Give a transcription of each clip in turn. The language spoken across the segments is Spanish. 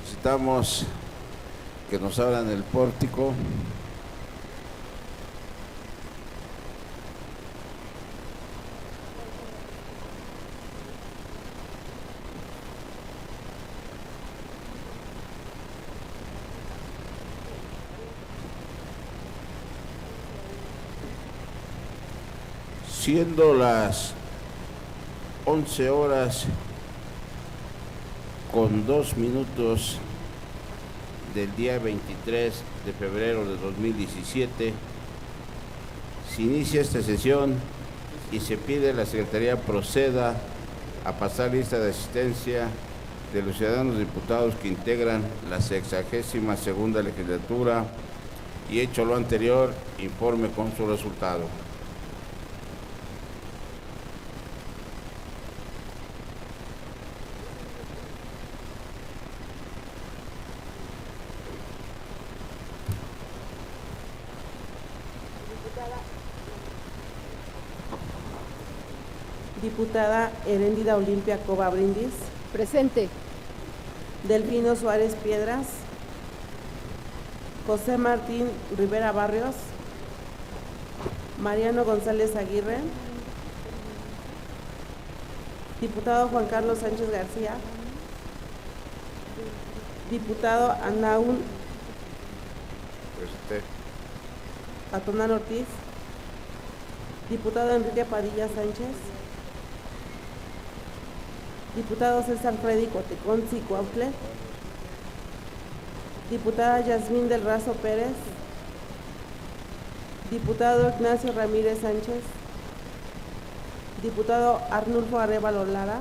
Solicitamos que nos abran el pórtico. Siendo las 11:02 del día 23 de febrero de 2017, se inicia esta sesión y se pide a la Secretaría proceda a pasar lista de asistencia de los ciudadanos diputados que integran la 62ª legislatura y, hecho lo anterior, informe con su resultado. Diputada Heréndida Olimpia Cova Brindis. Presente. Delfino Suárez Piedras. José Martín Rivera Barrios. Mariano González Aguirre. Diputado Juan Carlos Sánchez García. Diputado Anaún Atonán Ortiz. Diputado Enrique Padilla Sánchez. Diputado César Freddy Coteconzi Cuautle. Diputada Yasmín del Razo Pérez. Diputado Ignacio Ramírez Sánchez. Diputado Arnulfo Arévalo Lara.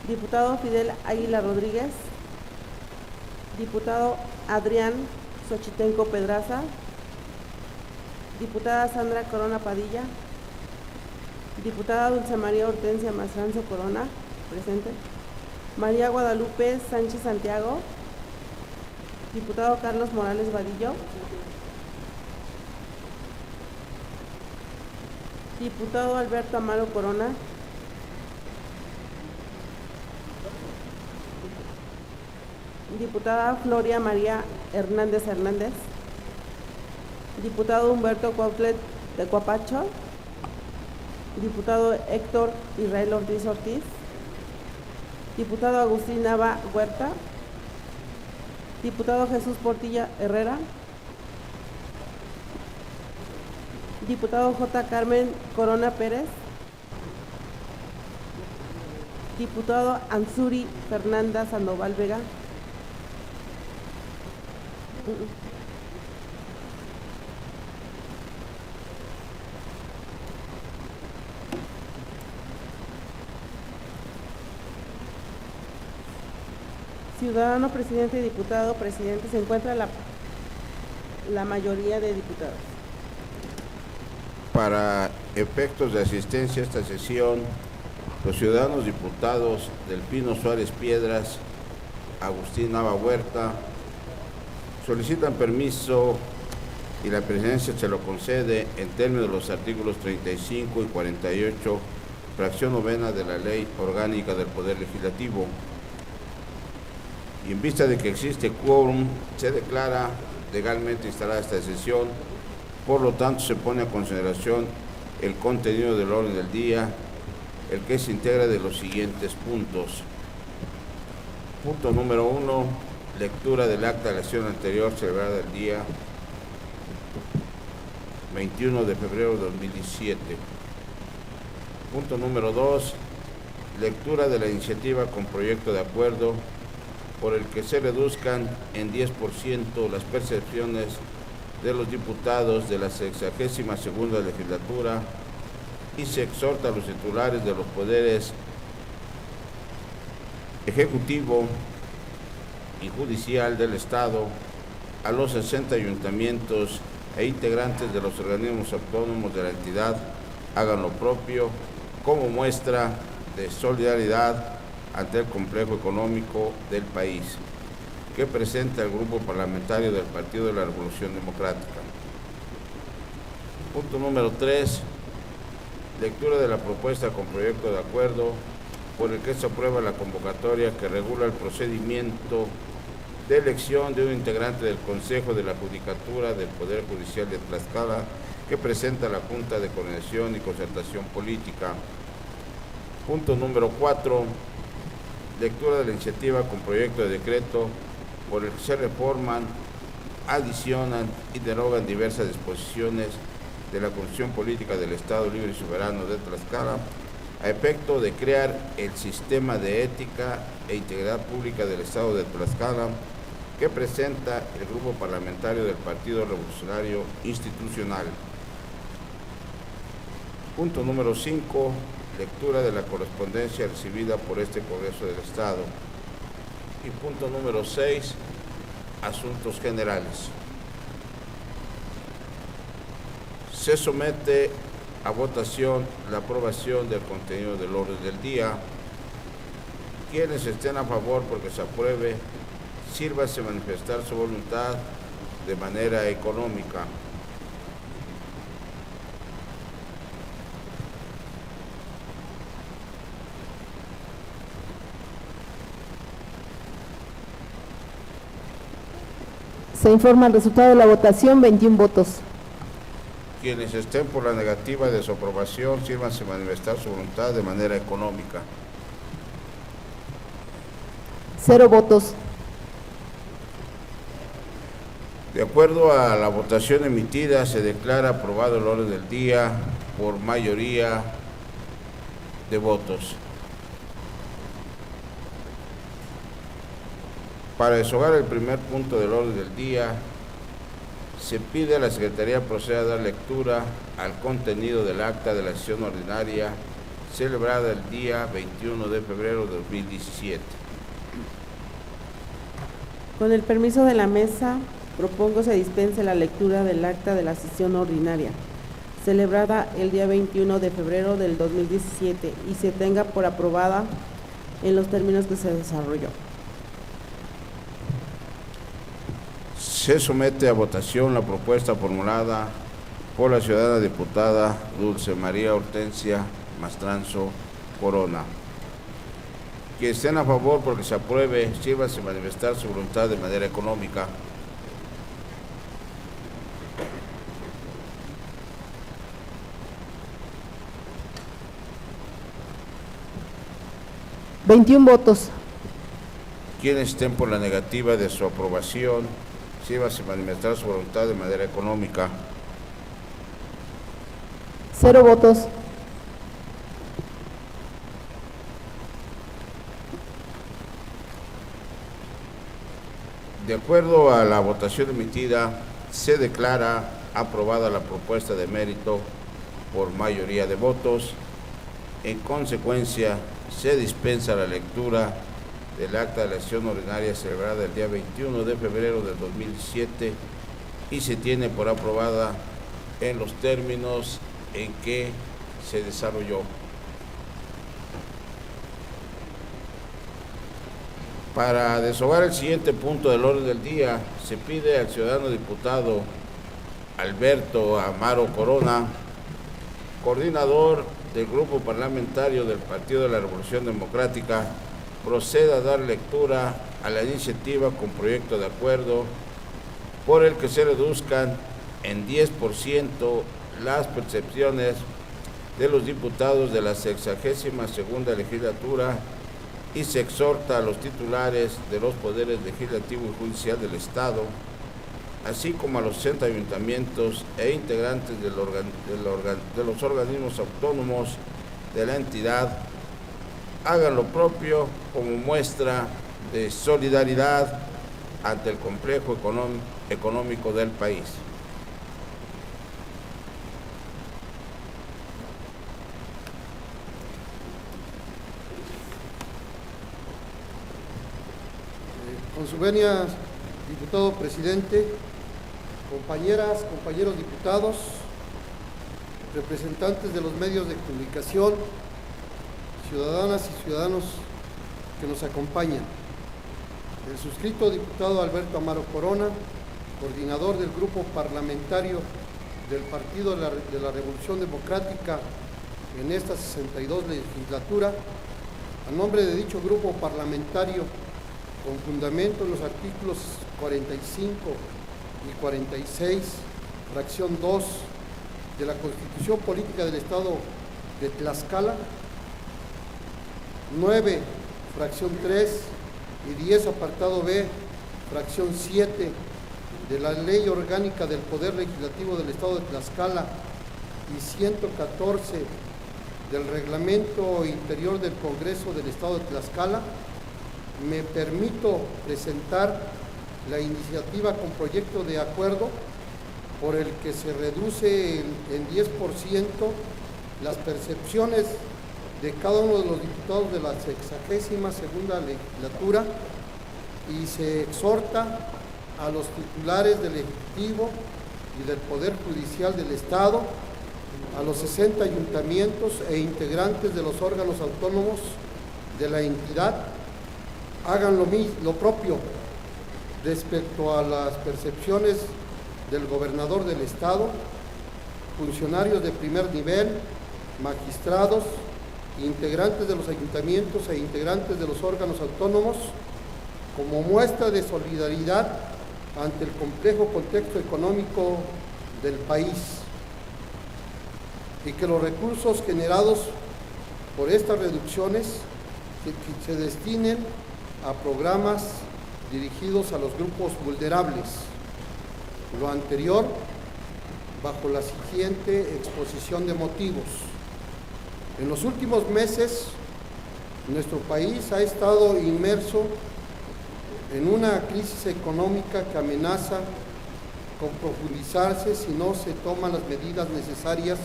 Diputado Fidel Águila Rodríguez. Diputado Adrián Xochitenco Pedraza. Diputada Sandra Corona Padilla. Diputada Dulce María Hortensia Mastranzo Corona, presente. María Guadalupe Sánchez Santiago. Diputado Carlos Morales Vadillo. Diputado Alberto Amaro Corona. Diputada Floria María Hernández Hernández. Diputado Humberto Cuautlet de Cuapacho. Diputado Héctor Israel Ortiz Ortiz. Diputado Agustín Nava Huerta. Diputado Jesús Portilla Herrera. Diputado J. Carmen Corona Pérez. Diputado Ansuri Fernanda Sandoval Vega. Ciudadano presidente y diputado presidente, se encuentra la mayoría de diputados. Para efectos de asistencia a esta sesión, los ciudadanos diputados Delfino Suárez Piedras, Agustín Nava Huerta, solicitan permiso y la presidencia se lo concede en términos de los artículos 35 y 48, fracción novena de la Ley Orgánica del Poder Legislativo. Y en vista de que existe quórum, se declara legalmente instalada esta sesión. Por lo tanto, se pone a consideración el contenido del orden del día, el que se integra de los siguientes puntos. Punto número 1, lectura del acta de la sesión anterior celebrada el día 21 de febrero de 2017. Punto número 2, lectura de la iniciativa con proyecto de acuerdo por el que se reduzcan en 10% las percepciones de los diputados de la 62ª legislatura y se exhorta a los titulares de los poderes ejecutivo y judicial del Estado, a los 60 ayuntamientos e integrantes de los organismos autónomos de la entidad hagan lo propio como muestra de solidaridad ante el complejo económico del país, que presenta el Grupo Parlamentario del Partido de la Revolución Democrática. Punto número 3, lectura de la propuesta con proyecto de acuerdo por el que se aprueba la convocatoria que regula el procedimiento de elección de un integrante del Consejo de la Judicatura del Poder Judicial de Tlaxcala que presenta la Junta de Coordinación y Concertación Política. Punto número 4. Lectura de la iniciativa con proyecto de decreto por el que se reforman, adicionan y derogan diversas disposiciones de la Constitución Política del Estado Libre y Soberano de Tlaxcala a efecto de crear el sistema de ética e integridad pública del Estado de Tlaxcala que presenta el Grupo Parlamentario del Partido Revolucionario Institucional. Punto número 5. Lectura de la correspondencia recibida por este Congreso del Estado. Y punto número 6. Asuntos generales. Se somete a votación la aprobación del contenido del orden del día. Quienes estén a favor porque se apruebe, sírvase manifestar su voluntad de manera económica. Se informa el resultado de la votación, 21 votos. Quienes estén por la negativa de su aprobación, sírvanse manifestar su voluntad de manera económica. 0 votos. De acuerdo a la votación emitida, se declara aprobado el orden del día por mayoría de votos. Para deshogar el primer punto del orden del día, se pide a la Secretaría proceda a dar lectura al contenido del acta de la sesión ordinaria celebrada el día 21 de febrero de 2017. Con el permiso de la mesa, propongo se dispense la lectura del acta de la sesión ordinaria celebrada el día 21 de febrero del 2017 y se tenga por aprobada en los términos que se desarrolló. Se somete a votación la propuesta formulada por la ciudadana diputada Dulce María Hortensia Mastranzo Corona. Quienes estén a favor porque se apruebe, sírvase manifestar su voluntad de manera económica. ¿21 votos? Quienes estén por la negativa de su aprobación, sírvase manifestar su voluntad de manera económica. 0 votos. De acuerdo a la votación emitida, se declara aprobada la propuesta de mérito por mayoría de votos. En consecuencia, se dispensa la lectura del acta de la sesión ordinaria celebrada el día 21 de febrero del 2017 y se tiene por aprobada en los términos en que se desarrolló. Para deshogar el siguiente punto del orden del día, se pide al ciudadano diputado Alberto Amaro Corona, coordinador del Grupo Parlamentario del Partido de la Revolución Democrática, proceda a dar lectura a la iniciativa con proyecto de acuerdo por el que se reduzcan en 10% las percepciones de los diputados de la 62ª legislatura y se exhorta a los titulares de los poderes legislativo y judicial del Estado, así como a los 60 ayuntamientos e integrantes de los organismos autónomos de la entidad, hagan lo propio como muestra de solidaridad ante el complejo económico del país. Con su venia, diputado presidente, compañeras, compañeros diputados, representantes de los medios de comunicación, ciudadanas y ciudadanos que nos acompañan. El suscrito diputado Alberto Amaro Corona, coordinador del Grupo Parlamentario del Partido de la Revolución Democrática en esta 62 legislatura, A nombre de dicho grupo parlamentario, con fundamento en los artículos 45 y 46, fracción 2 de la Constitución Política del Estado de Tlaxcala, 9, fracción 3 y 10, apartado B, fracción 7 de la Ley Orgánica del Poder Legislativo del Estado de Tlaxcala y 114 del Reglamento Interior del Congreso del Estado de Tlaxcala, me permito presentar la iniciativa con proyecto de acuerdo por el que se reduce en 10% las percepciones de cada uno de los diputados de la 62ª legislatura y se exhorta a los titulares del Ejecutivo y del Poder Judicial del Estado, a los 60 ayuntamientos e integrantes de los órganos autónomos de la entidad, hagan lo propio respecto a las percepciones del gobernador del Estado, funcionarios de primer nivel, magistrados, integrantes de los ayuntamientos e integrantes de los órganos autónomos, como muestra de solidaridad ante el complejo contexto económico del país, y que los recursos generados por estas reducciones se destinen a programas dirigidos a los grupos vulnerables. Lo anterior bajo la siguiente exposición de motivos. En los últimos meses, nuestro país ha estado inmerso en una crisis económica que amenaza con profundizarse si no se toman las medidas necesarias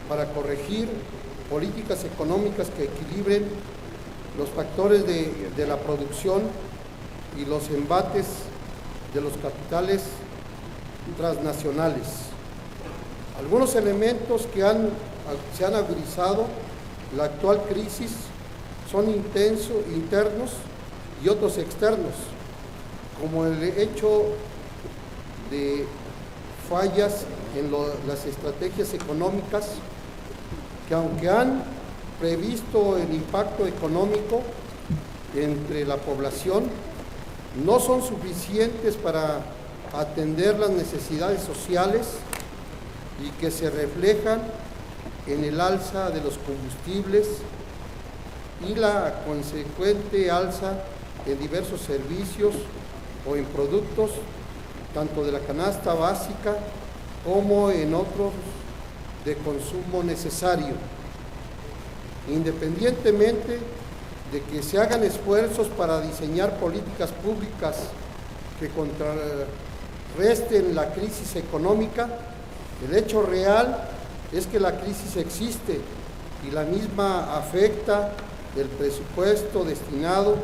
para corregir políticas económicas que equilibren los factores de la producción y los embates de los capitales transnacionales. Algunos elementos que se han agudizado la actual crisis son internos y otros externos, como el hecho de fallas en las estrategias económicas que, aunque han previsto el impacto económico entre la población, no son suficientes para atender las necesidades sociales y que se reflejan en el alza de los combustibles y la consecuente alza en diversos servicios o en productos, tanto de la canasta básica como en otros de consumo necesario. Independientemente de que se hagan esfuerzos para diseñar políticas públicas que contrarresten la crisis económica, el hecho real es que la crisis existe y la misma afecta el presupuesto destinado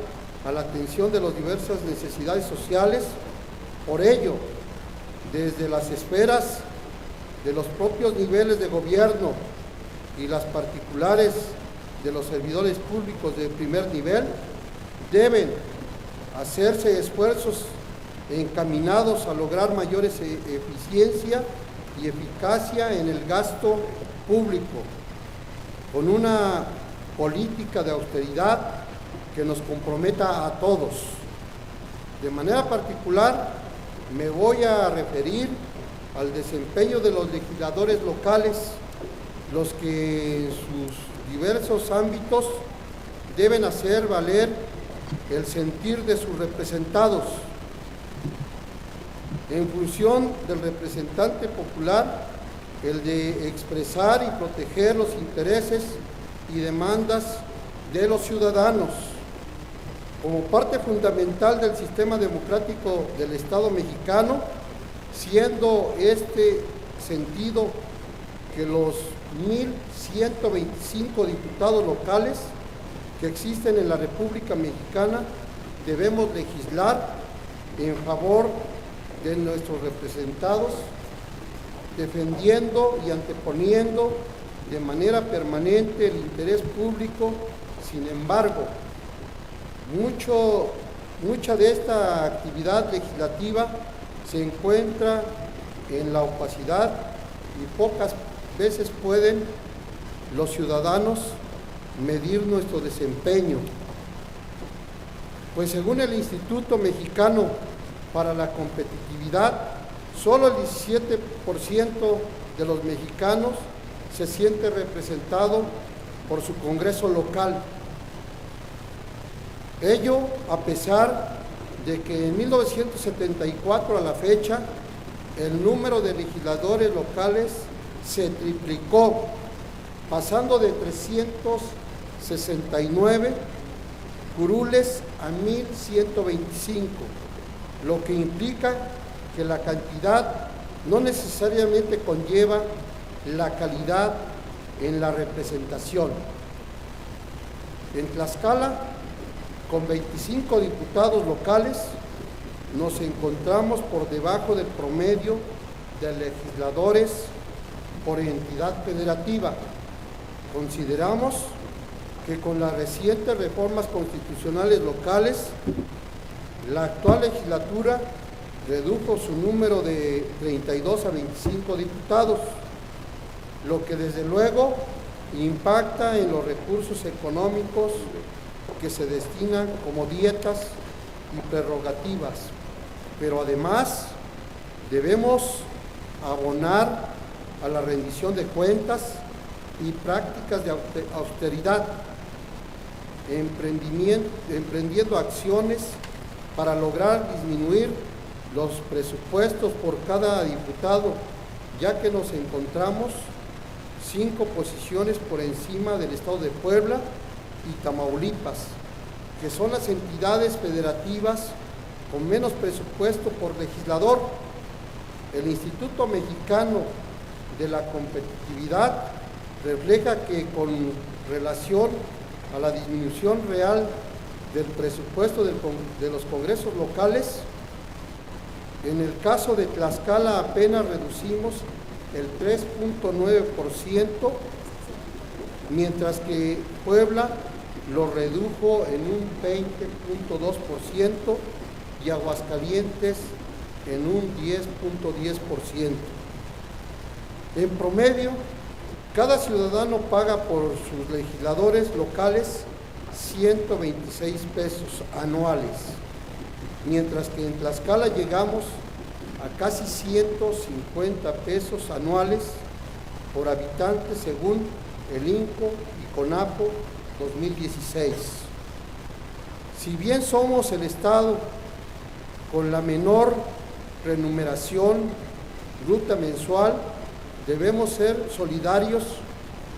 a la atención de las diversas necesidades sociales. Por ello, desde las esferas de los propios niveles de gobierno y las particulares de los servidores públicos de primer nivel, deben hacerse esfuerzos encaminados a lograr mayores eficiencia y eficacia en el gasto público, con una política de austeridad que nos comprometa a todos. De manera particular, me voy a referir al desempeño de los legisladores locales, los que en sus diversos ámbitos deben hacer valer el sentir de sus representados. En función del representante popular, el de expresar y proteger los intereses y demandas de los ciudadanos. Como parte fundamental del sistema democrático del Estado mexicano, siendo este sentido que los 1,125 diputados locales que existen en la República Mexicana debemos legislar en favor de nuestros representados, defendiendo y anteponiendo de manera permanente el interés público. Sin embargo, mucha de esta actividad legislativa se encuentra en la opacidad y pocas veces pueden los ciudadanos medir nuestro desempeño, pues según el Instituto Mexicano para la Competitividad, solo el 17% de los mexicanos se siente representado por su Congreso local. Ello a pesar de que en 1974 a la fecha el número de legisladores locales se triplicó, pasando de 369 curules a 1,125, lo que implica que la cantidad no necesariamente conlleva la calidad en la representación. En Tlaxcala, con 25 diputados locales, nos encontramos por debajo del promedio de legisladores por entidad federativa. Consideramos que con las recientes reformas constitucionales locales, la actual legislatura redujo su número de 32 a 25 diputados, lo que desde luego impacta en los recursos económicos que se destinan como dietas y prerrogativas, pero además debemos abonar a la rendición de cuentas y prácticas de austeridad, emprendiendo acciones para lograr disminuir los presupuestos por cada diputado, ya que nos encontramos 5 posiciones por encima del Estado de Puebla y Tamaulipas, que son las entidades federativas con menos presupuesto por legislador. El Instituto Mexicano de la Competitividad refleja que con relación a la disminución real del presupuesto de los congresos locales, en el caso de Tlaxcala apenas reducimos el 3.9%, mientras que Puebla lo redujo en un 20.2% y Aguascalientes en un 10.10%. En promedio, cada ciudadano paga por sus legisladores locales 126 pesos anuales, mientras que en Tlaxcala llegamos a casi 150 pesos anuales por habitante según el INCO y CONAPO 2016. Si bien somos el estado con la menor remuneración bruta mensual, debemos ser solidarios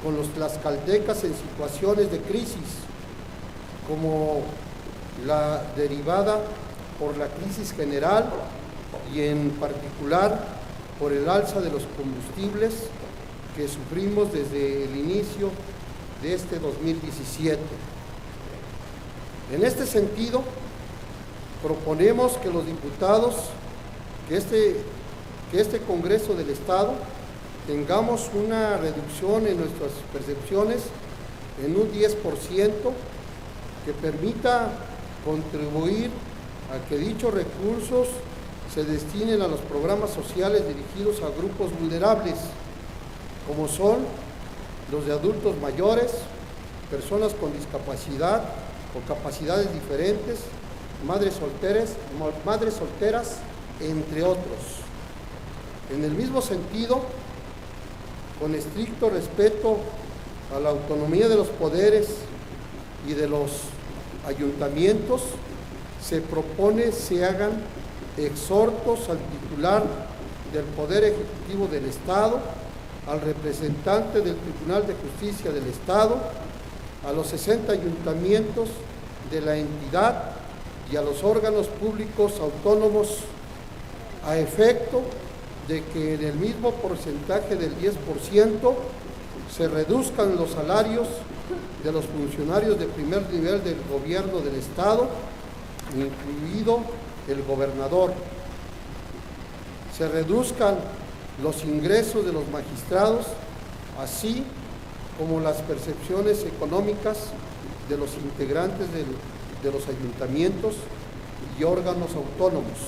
con los tlaxcaltecas en situaciones de crisis, como la derivada por la crisis general y en particular por el alza de los combustibles que sufrimos desde el inicio de este 2017. En este sentido, proponemos que los diputados, que este Congreso del Estado, tengamos una reducción en nuestras percepciones en un 10%, que permita contribuir a que dichos recursos se destinen a los programas sociales dirigidos a grupos vulnerables, como son los de adultos mayores, personas con discapacidad o capacidades diferentes, madres solteras, entre otros. En el mismo sentido, con estricto respeto a la autonomía de los poderes y de los ayuntamientos, se propone se hagan exhortos al titular del Poder Ejecutivo del Estado, al representante del Tribunal de Justicia del Estado, a los 60 ayuntamientos de la entidad y a los órganos públicos autónomos, a efecto de que en el mismo porcentaje del 10% se reduzcan los salarios de los funcionarios de primer nivel del gobierno del Estado, incluido el gobernador. Se reduzcan los ingresos de los magistrados, así como las percepciones económicas de los integrantes de los ayuntamientos y órganos autónomos.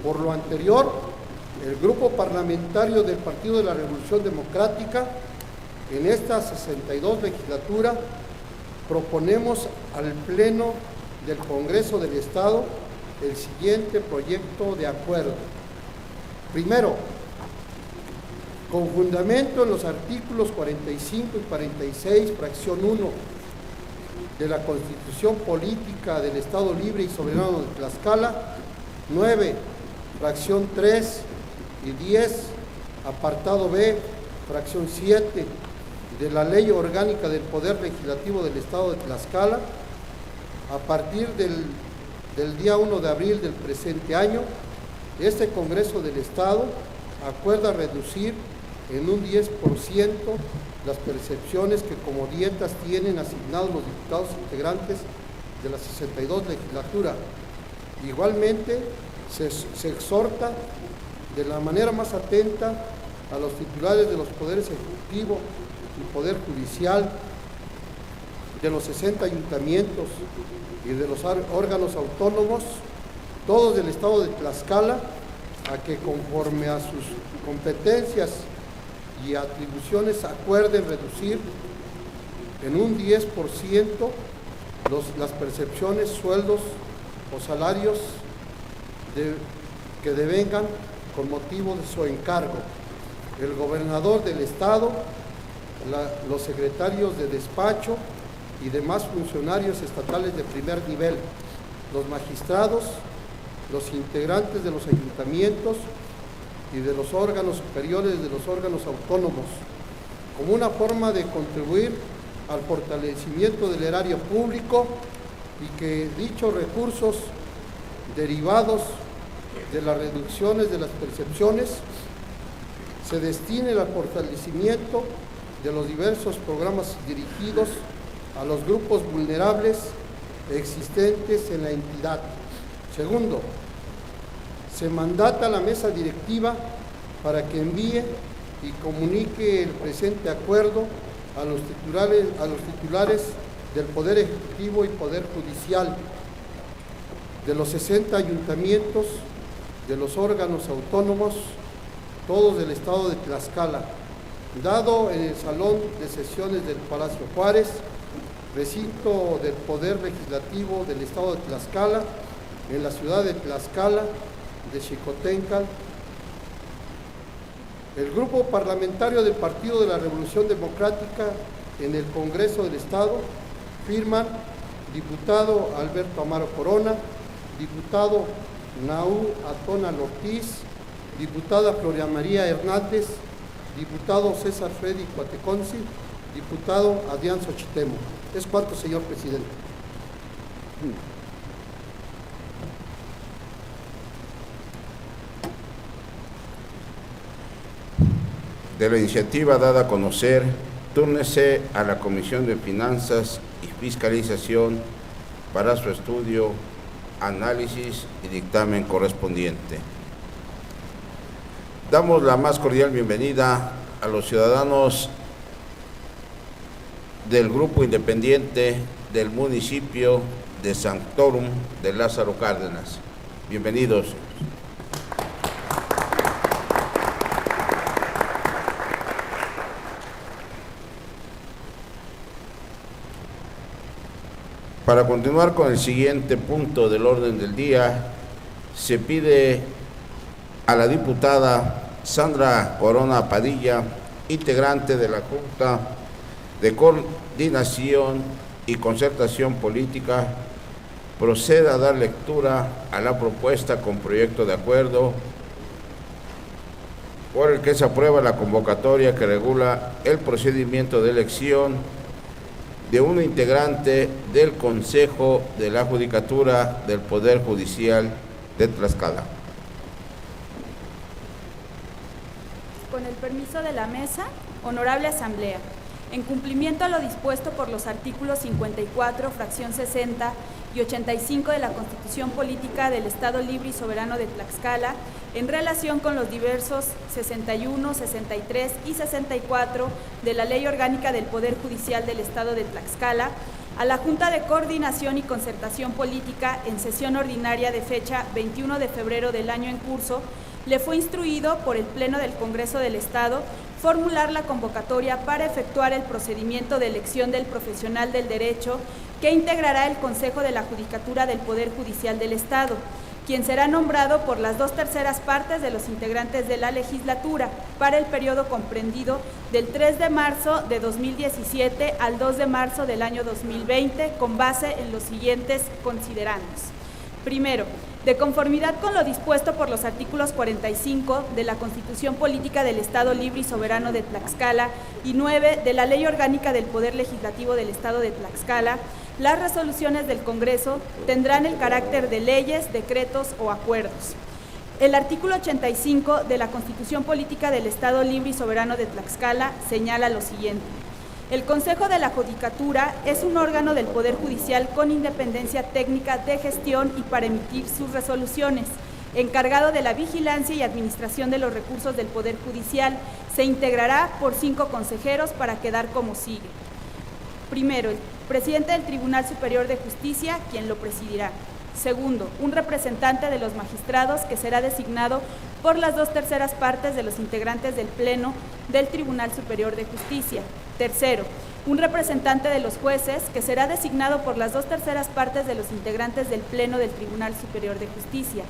Por lo anterior, el Grupo Parlamentario del Partido de la Revolución Democrática en esta 62 legislatura proponemos al Pleno del Congreso del Estado el siguiente proyecto de acuerdo. Primero, con fundamento en los artículos 45 y 46, fracción 1 de la Constitución Política del Estado Libre y Soberano de Tlaxcala, 9, fracción 3 y 10, apartado B, fracción 7 de la Ley Orgánica del Poder Legislativo del Estado de Tlaxcala, a partir del día 1 de abril del presente año, este Congreso del Estado acuerda reducir en un 10% las percepciones que como dietas tienen asignados los diputados integrantes de la 62 legislatura. Igualmente, se exhorta de la manera más atenta a los titulares de los poderes ejecutivo y poder judicial, de los 60 ayuntamientos y de los órganos autónomos, todos del estado de Tlaxcala, a que conforme a sus competencias y atribuciones acuerden reducir en un 10% las percepciones, sueldos o salarios que devengan con motivo de su encargo. El gobernador del estado, los secretarios de despacho y demás funcionarios estatales de primer nivel, los magistrados, los integrantes de los ayuntamientos y de los órganos superiores de los órganos autónomos, como una forma de contribuir al fortalecimiento del erario público y que dichos recursos derivados de las reducciones de las percepciones se destinen al fortalecimiento de los diversos programas dirigidos a los grupos vulnerables existentes en la entidad. Segundo, se mandata a la mesa directiva para que envíe y comunique el presente acuerdo a los titulares del Poder Ejecutivo y Poder Judicial, de los 60 ayuntamientos, de los órganos autónomos, todos del estado de Tlaxcala, dado en el Salón de Sesiones del Palacio Juárez, recinto del Poder Legislativo del estado de Tlaxcala, en la ciudad de Tlaxcala, de Xicoténcal. El grupo parlamentario del Partido de la Revolución Democrática en el Congreso del Estado firman diputado Alberto Amaro Corona, diputado Naú Atonal Ortiz, diputada Floria María Hernández, diputado César Freddy Cuateconsi, diputado Adrián Xochitemo. Es cuanto, señor presidente. De la iniciativa dada a conocer, túrnese a la Comisión de Finanzas y Fiscalización para su estudio, análisis y dictamen correspondiente. Damos la más cordial bienvenida a los ciudadanos del Grupo Independiente del municipio de Sanctorum de Lázaro Cárdenas. Bienvenidos. Para continuar con el siguiente punto del orden del día, se pide a la diputada Sandra Corona Padilla, integrante de la Junta de Coordinación y Concertación Política, proceda a dar lectura a la propuesta con proyecto de acuerdo por el que se aprueba la convocatoria que regula el procedimiento de elección de un integrante del Consejo de la Judicatura del Poder Judicial de Tlaxcala. Con el permiso de la mesa, honorable Asamblea, en cumplimiento a lo dispuesto por los artículos 54, fracción 60 y 85 de la Constitución Política del Estado Libre y Soberano de Tlaxcala, en relación con los diversos 61, 63 y 64 de la Ley Orgánica del Poder Judicial del Estado de Tlaxcala, a la Junta de Coordinación y Concertación Política en sesión ordinaria de fecha 21 de febrero del año en curso, le fue instruido por el Pleno del Congreso del Estado formular la convocatoria para efectuar el procedimiento de elección del profesional del derecho que integrará el Consejo de la Judicatura del Poder Judicial del Estado, quien será nombrado por las 2/3 partes de los integrantes de la legislatura para el periodo comprendido del 3 de marzo de 2017 al 2 de marzo del año 2020, con base en los siguientes considerandos. Primero, de conformidad con lo dispuesto por los artículos 45 de la Constitución Política del Estado Libre y Soberano de Tlaxcala y 9 de la Ley Orgánica del Poder Legislativo del Estado de Tlaxcala, las resoluciones del Congreso tendrán el carácter de leyes, decretos o acuerdos. El artículo 85 de la Constitución Política del Estado Libre y Soberano de Tlaxcala señala lo siguiente: el Consejo de la Judicatura es un órgano del Poder Judicial con independencia técnica de gestión y para emitir sus resoluciones, encargado de la vigilancia y administración de los recursos del Poder Judicial. Se integrará por 5 consejeros para quedar como sigue. Primero, el presidente del Tribunal Superior de Justicia, quien lo presidirá. Segundo, un representante de los magistrados que será designado por las 2/3 partes de los integrantes del Pleno del Tribunal Superior de Justicia. Tercero, un representante de los jueces que será designado por las 2/3 partes de los integrantes del Pleno del Tribunal Superior de Justicia.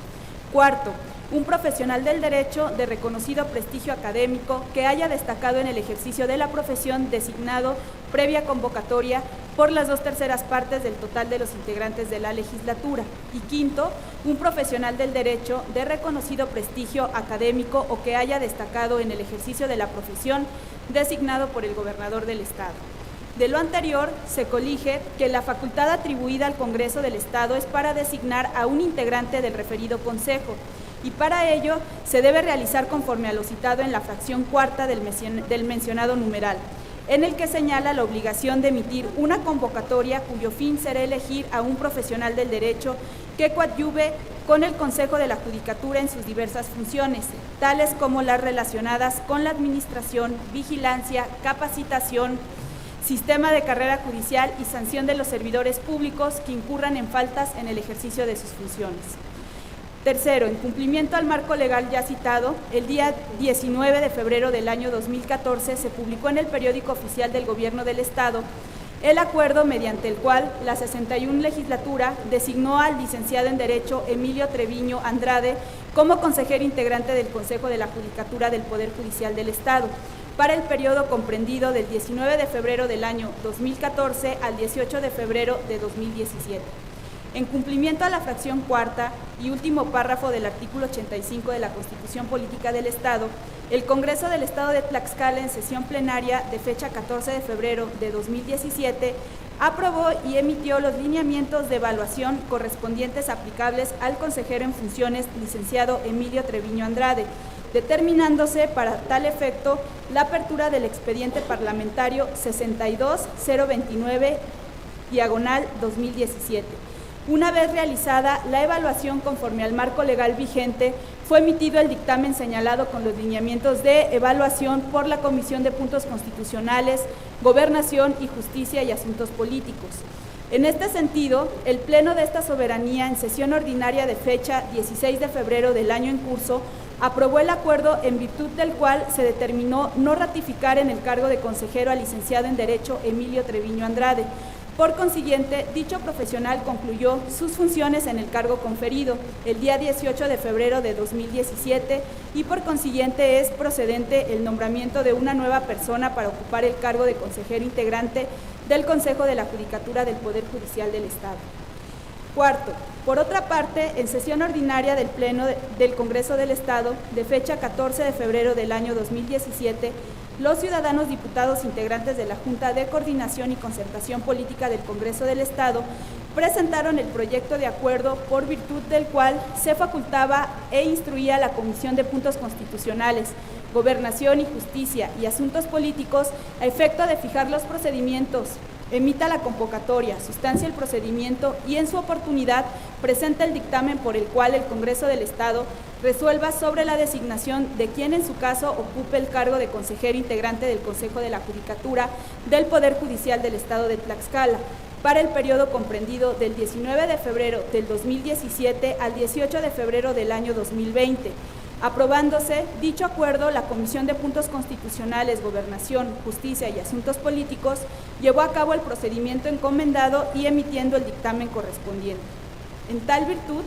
Cuarto, un profesional del derecho de reconocido prestigio académico que haya destacado en el ejercicio de la profesión designado previa convocatoria por las 2/3 partes del total de los integrantes de la legislatura. Y quinto, un profesional del derecho de reconocido prestigio académico o que haya destacado en el ejercicio de la profesión designado por el gobernador del Estado. De lo anterior, se colige que la facultad atribuida al Congreso del Estado es para designar a un integrante del referido Consejo, y para ello se debe realizar conforme a lo citado en la fracción cuarta del mencionado numeral, en el que señala la obligación de emitir una convocatoria cuyo fin será elegir a un profesional del derecho que coadyuve con el Consejo de la Judicatura en sus diversas funciones, tales como las relacionadas con la administración, vigilancia, capacitación, sistema de carrera judicial y sanción de los servidores públicos que incurran en faltas en el ejercicio de sus funciones. Tercero, en cumplimiento al marco legal ya citado, el día 19 de febrero del año 2014 se publicó en el Periódico Oficial del Gobierno del Estado el acuerdo mediante el cual la 61 legislatura designó al licenciado en Derecho Emilio Treviño Andrade como consejero integrante del Consejo de la Judicatura del Poder Judicial del Estado para el periodo comprendido del 19 de febrero del año 2014 al 18 de febrero de 2017. En cumplimiento a la fracción cuarta y último párrafo del artículo 85 de la Constitución Política del Estado, el Congreso del Estado de Tlaxcala, en sesión plenaria de fecha 14 de febrero de 2017, aprobó y emitió los lineamientos de evaluación correspondientes aplicables al consejero en funciones, licenciado Emilio Treviño Andrade, determinándose para tal efecto la apertura del expediente parlamentario 62-029/2017. Una vez realizada la evaluación conforme al marco legal vigente, fue emitido el dictamen señalado con los lineamientos de evaluación por la Comisión de Puntos Constitucionales, Gobernación y Justicia y Asuntos Políticos. En este sentido, el Pleno de esta soberanía, en sesión ordinaria de fecha 16 de febrero del año en curso, aprobó el acuerdo en virtud del cual se determinó no ratificar en el cargo de consejero al licenciado en Derecho Emilio Treviño Andrade. Por consiguiente, dicho profesional concluyó sus funciones en el cargo conferido el día 18 de febrero de 2017 y por consiguiente es procedente el nombramiento de una nueva persona para ocupar el cargo de consejero integrante del Consejo de la Judicatura del Poder Judicial del Estado. Cuarto, por otra parte, en sesión ordinaria del Pleno del Congreso del Estado, de fecha 14 de febrero del año 2017, los ciudadanos diputados integrantes de la Junta de Coordinación y Concertación Política del Congreso del Estado presentaron el proyecto de acuerdo por virtud del cual se facultaba e instruía a la Comisión de Puntos Constitucionales, Gobernación y Justicia y Asuntos Políticos a efecto de fijar los procedimientos, emita la convocatoria, sustancia el procedimiento y en su oportunidad presenta el dictamen por el cual el Congreso del Estado resuelva sobre la designación de quien en su caso ocupe el cargo de consejero integrante del Consejo de la Judicatura del Poder Judicial del Estado de Tlaxcala para el periodo comprendido del 19 de febrero del 2017 al 18 de febrero del año 2020. Aprobándose dicho acuerdo, la Comisión de Puntos Constitucionales, Gobernación, Justicia y Asuntos Políticos llevó a cabo el procedimiento encomendado y emitiendo el dictamen correspondiente. En tal virtud,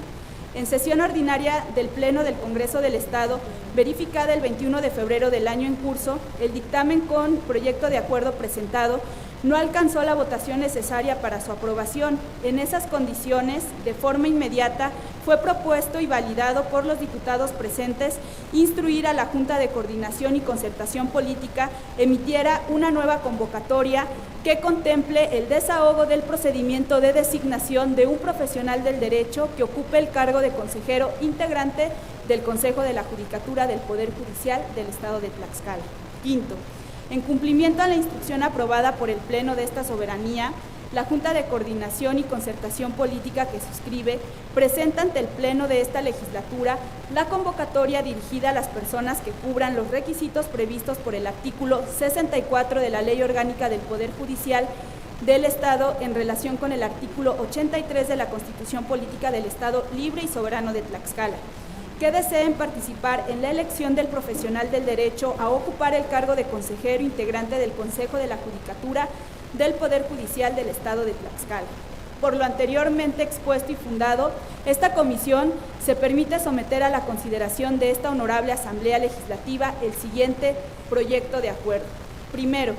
en sesión ordinaria del Pleno del Congreso del Estado, verificada el 21 de febrero del año en curso, el dictamen con proyecto de acuerdo presentado no alcanzó la votación necesaria para su aprobación. En esas condiciones, de forma inmediata, fue propuesto y validado por los diputados presentes instruir a la Junta de Coordinación y Concertación Política emitiera una nueva convocatoria que contemple el desahogo del procedimiento de designación de un profesional del derecho que ocupe el cargo de consejero integrante del Consejo de la Judicatura del Poder Judicial del Estado de Tlaxcala. Quinto, en cumplimiento a la instrucción aprobada por el Pleno de esta soberanía, la Junta de Coordinación y Concertación Política que suscribe presenta ante el Pleno de esta legislatura la convocatoria dirigida a las personas que cubran los requisitos previstos por el artículo 64 de la Ley Orgánica del Poder Judicial del Estado en relación con el artículo 83 de la Constitución Política del Estado Libre y Soberano de Tlaxcala, que deseen participar en la elección del profesional del derecho a ocupar el cargo de consejero integrante del Consejo de la Judicatura del Poder Judicial del Estado de Tlaxcala. Por lo anteriormente expuesto y fundado, esta comisión se permite someter a la consideración de esta honorable Asamblea Legislativa el siguiente proyecto de acuerdo. Primero,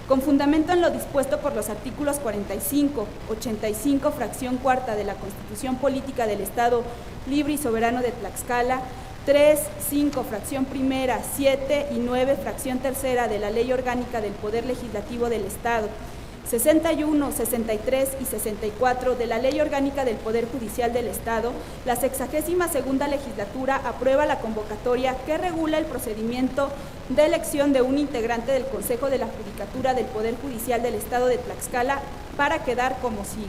con fundamento en lo dispuesto por los artículos 45, 85, fracción cuarta de la Constitución Política del Estado Libre y Soberano de Tlaxcala, 3, 5, fracción primera, 7 y 9, fracción tercera de la Ley Orgánica del Poder Legislativo del Estado, 61, 63 y 64 de la Ley Orgánica del Poder Judicial del Estado, la 62ª legislatura aprueba la convocatoria que regula el procedimiento de elección de un integrante del Consejo de la Judicatura del Poder Judicial del Estado de Tlaxcala para quedar como sigue.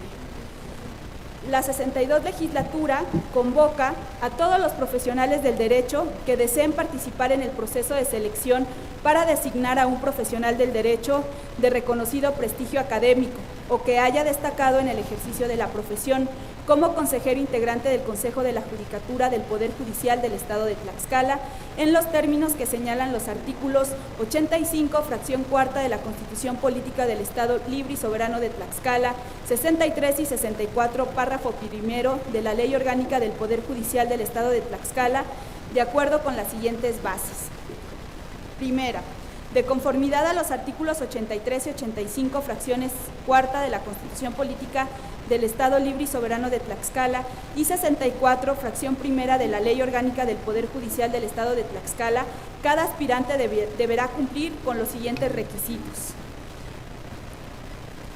La 62 legislatura convoca a todos los profesionales del derecho que deseen participar en el proceso de selección para designar a un profesional del derecho de reconocido prestigio académico o que haya destacado en el ejercicio de la profesión como consejero integrante del Consejo de la Judicatura del Poder Judicial del Estado de Tlaxcala, en los términos que señalan los artículos 85, fracción cuarta de la Constitución Política del Estado Libre y Soberano de Tlaxcala, 63 y 64, párrafo primero de la Ley Orgánica del Poder Judicial del Estado de Tlaxcala, de acuerdo con las siguientes bases. Primera, de conformidad a los artículos 83 y 85, fracciones cuarta de la Constitución Política del Estado Libre y Soberano de Tlaxcala y 64, fracción primera de la Ley Orgánica del Poder Judicial del Estado de Tlaxcala, cada aspirante deberá cumplir con los siguientes requisitos.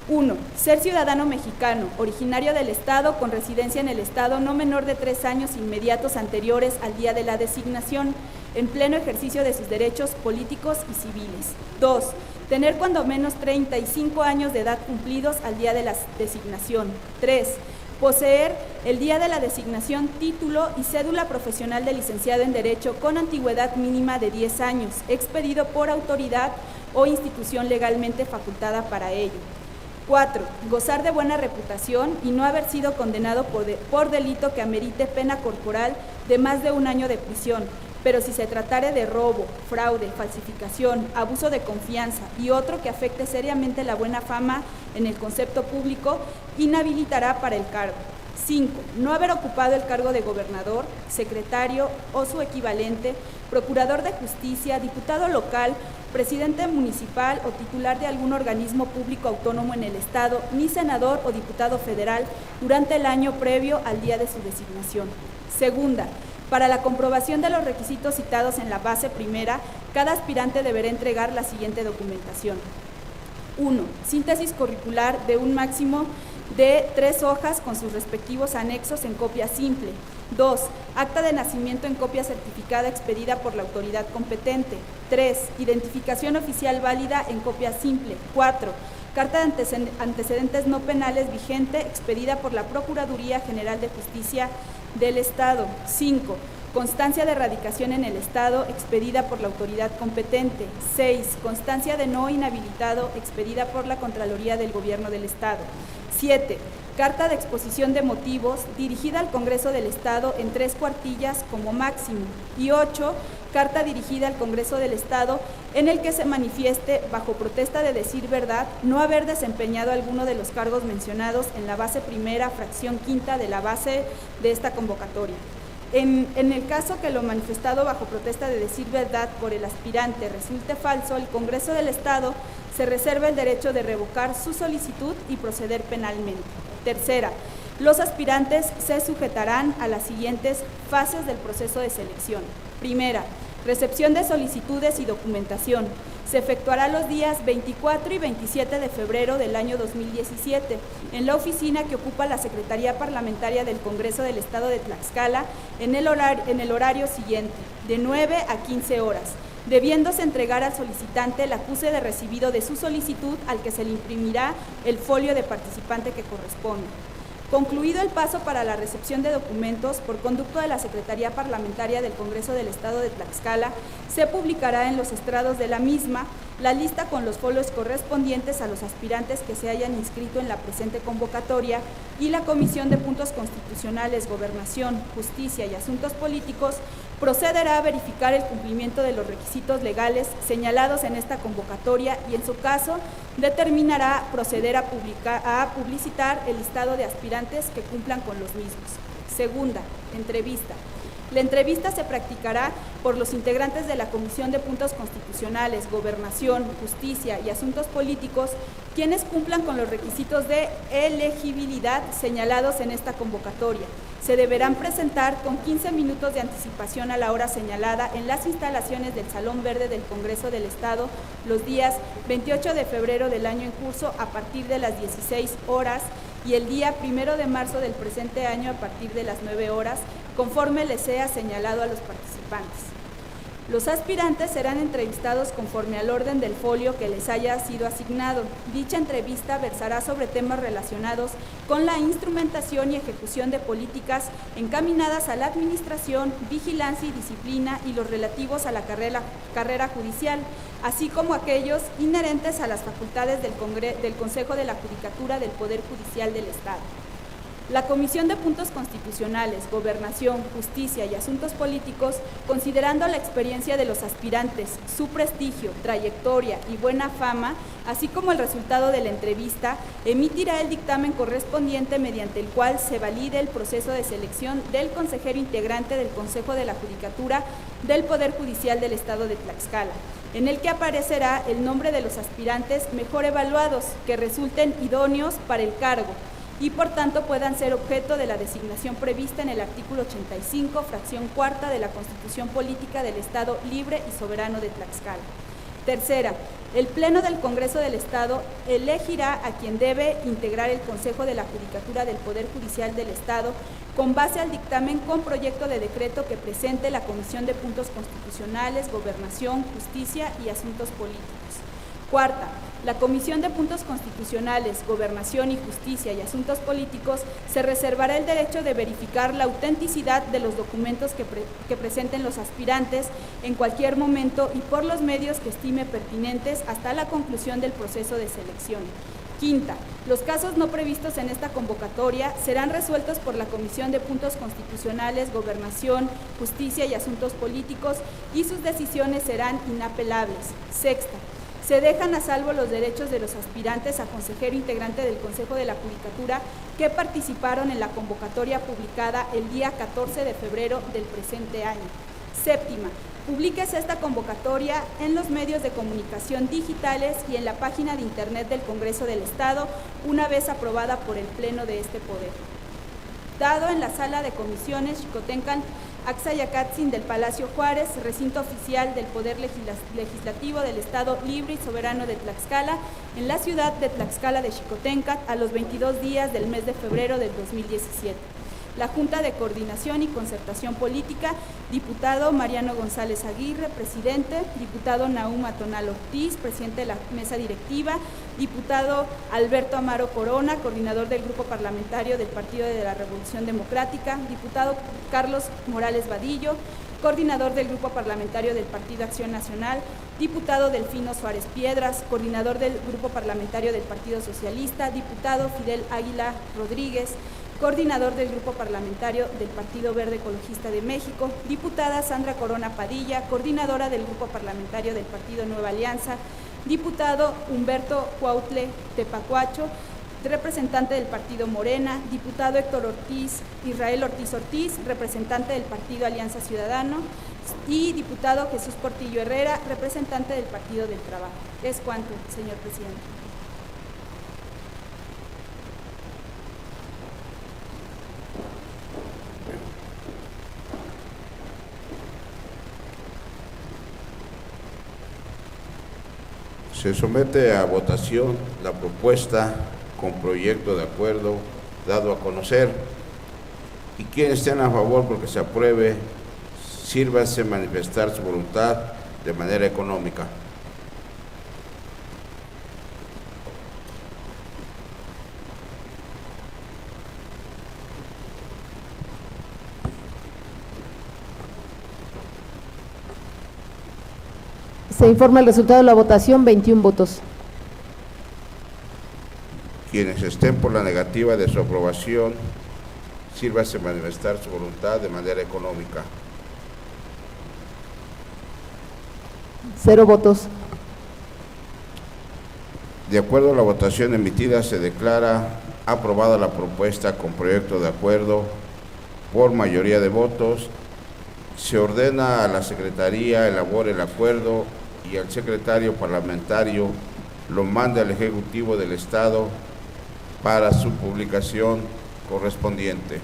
1. Ser ciudadano mexicano, originario del Estado, con residencia en el Estado no menor de 3 años inmediatos anteriores al día de la designación, en pleno ejercicio de sus derechos políticos y civiles. 2. Tener cuando menos 35 años de edad cumplidos al día de la designación. 3. Poseer el día de la designación título y cédula profesional de licenciado en Derecho con antigüedad mínima de 10 años, expedido por autoridad o institución legalmente facultada para ello. 4. Gozar de buena reputación y no haber sido condenado por delito que amerite pena corporal de más de 1 año de prisión, pero si se tratare de robo, fraude, falsificación, abuso de confianza y otro que afecte seriamente la buena fama en el concepto público, inhabilitará para el cargo. 5. No haber ocupado el cargo de gobernador, secretario o su equivalente, procurador de justicia, diputado local, presidente municipal o titular de algún organismo público autónomo en el Estado, ni senador o diputado federal durante el año previo al día de su designación. Segunda, para la comprobación de los requisitos citados en la base primera, cada aspirante deberá entregar la siguiente documentación. 1. Síntesis curricular de un máximo de 3 hojas con sus respectivos anexos en copia simple. 2. Acta de nacimiento en copia certificada expedida por la autoridad competente. 3. Identificación oficial válida en copia simple. 4. Carta de antecedentes no penales vigente expedida por la Procuraduría General de Justicia del Estado. 5. Constancia de radicación en el Estado expedida por la autoridad competente. 6. Constancia de no inhabilitado expedida por la Contraloría del Gobierno del Estado. 7. Carta de exposición de motivos dirigida al Congreso del Estado en 3 cuartillas como máximo. Y 8, carta dirigida al Congreso del Estado en el que se manifieste, bajo protesta de decir verdad, no haber desempeñado alguno de los cargos mencionados en la base primera, fracción quinta de la base de esta convocatoria. En el caso que lo manifestado bajo protesta de decir verdad por el aspirante resulte falso, el Congreso del Estado se reserva el derecho de revocar su solicitud y proceder penalmente. Tercera, los aspirantes se sujetarán a las siguientes fases del proceso de selección. Primera, recepción de solicitudes y documentación. Se efectuará los días 24 y 27 de febrero del año 2017 en la oficina que ocupa la Secretaría Parlamentaria del Congreso del Estado de Tlaxcala en el horario siguiente, de 9 a 15 horas, debiéndose entregar al solicitante el acuse de recibido de su solicitud al que se le imprimirá el folio de participante que corresponde. Concluido el paso para la recepción de documentos por conducto de la Secretaría Parlamentaria del Congreso del Estado de Tlaxcala, se publicará en los estrados de la misma la lista con los folios correspondientes a los aspirantes que se hayan inscrito en la presente convocatoria y la Comisión de Puntos Constitucionales, Gobernación, Justicia y Asuntos Políticos procederá a verificar el cumplimiento de los requisitos legales señalados en esta convocatoria y, en su caso, determinará proceder a publicitar el listado de aspirantes que cumplan con los mismos. Segunda, entrevista. La entrevista se practicará por los integrantes de la Comisión de Puntos Constitucionales, Gobernación, Justicia y Asuntos Políticos, quienes cumplan con los requisitos de elegibilidad señalados en esta convocatoria. Se deberán presentar con 15 minutos de anticipación a la hora señalada en las instalaciones del Salón Verde del Congreso del Estado los días 28 de febrero del año en curso a partir de las 16 horas y el día 1 de marzo del presente año a partir de las 9 horas, conforme les sea señalado a los participantes. Los aspirantes serán entrevistados conforme al orden del folio que les haya sido asignado. Dicha entrevista versará sobre temas relacionados con la instrumentación y ejecución de políticas encaminadas a la administración, vigilancia y disciplina y los relativos a la carrera judicial, así como aquellos inherentes a las facultades del Consejo de la Judicatura del Poder Judicial del Estado. La Comisión de Puntos Constitucionales, Gobernación, Justicia y Asuntos Políticos, considerando la experiencia de los aspirantes, su prestigio, trayectoria y buena fama, así como el resultado de la entrevista, emitirá el dictamen correspondiente mediante el cual se valide el proceso de selección del consejero integrante del Consejo de la Judicatura del Poder Judicial del Estado de Tlaxcala, en el que aparecerá el nombre de los aspirantes mejor evaluados, que resulten idóneos para el cargo, y por tanto puedan ser objeto de la designación prevista en el artículo 85, fracción cuarta de la Constitución Política del Estado Libre y Soberano de Tlaxcala. Tercera, el Pleno del Congreso del Estado elegirá a quien debe integrar el Consejo de la Judicatura del Poder Judicial del Estado con base al dictamen con proyecto de decreto que presente la Comisión de Puntos Constitucionales, Gobernación, Justicia y Asuntos Políticos. Cuarta, la Comisión de Puntos Constitucionales, Gobernación y Justicia y Asuntos Políticos se reservará el derecho de verificar la autenticidad de los documentos que presenten los aspirantes en cualquier momento y por los medios que estime pertinentes hasta la conclusión del proceso de selección. Quinta, los casos no previstos en esta convocatoria serán resueltos por la Comisión de Puntos Constitucionales, Gobernación, Justicia y Asuntos Políticos y sus decisiones serán inapelables. Sexta, se dejan a salvo los derechos de los aspirantes a consejero integrante del Consejo de la Judicatura que participaron en la convocatoria publicada el día 14 de febrero del presente año. Séptima, publíquese esta convocatoria en los medios de comunicación digitales y en la página de Internet del Congreso del Estado, una vez aprobada por el Pleno de este Poder. Dado en la Sala de Comisiones Xicotencan, Axayacatzin del Palacio Juárez, recinto oficial del Poder Legislativo del Estado Libre y Soberano de Tlaxcala, en la ciudad de Tlaxcala de Xicotencat, a los 22 días del mes de febrero del 2017. La Junta de Coordinación y Concertación Política, diputado Mariano González Aguirre, presidente, diputado Nahum Atonal Ortiz, presidente de la mesa directiva, diputado Alberto Amaro Corona, coordinador del Grupo Parlamentario del Partido de la Revolución Democrática, diputado Carlos Morales Vadillo, coordinador del Grupo Parlamentario del Partido Acción Nacional, diputado Delfino Suárez Piedras, coordinador del Grupo Parlamentario del Partido Socialista, diputado Fidel Águila Rodríguez, coordinador del Grupo Parlamentario del Partido Verde Ecologista de México, diputada Sandra Corona Padilla, coordinadora del Grupo Parlamentario del Partido Nueva Alianza, diputado Humberto Cuautle Tepacuacho, representante del Partido Morena, diputado Israel Ortiz Ortiz, representante del Partido Alianza Ciudadano, y diputado Jesús Portillo Herrera, representante del Partido del Trabajo. Es cuanto, señor presidente. Se somete a votación la propuesta con proyecto de acuerdo dado a conocer, y quienes estén a favor porque se apruebe, sírvanse manifestar su voluntad de manera económica. Se informa el resultado de la votación, 21 votos. Quienes estén por la negativa de su aprobación, sírvanse manifestar su voluntad de manera económica. 0 votos. De acuerdo a la votación emitida, se declara aprobada la propuesta con proyecto de acuerdo por mayoría de votos. Se ordena a la Secretaría elabore el acuerdo y al secretario parlamentario lo manda al Ejecutivo del Estado para su publicación correspondiente.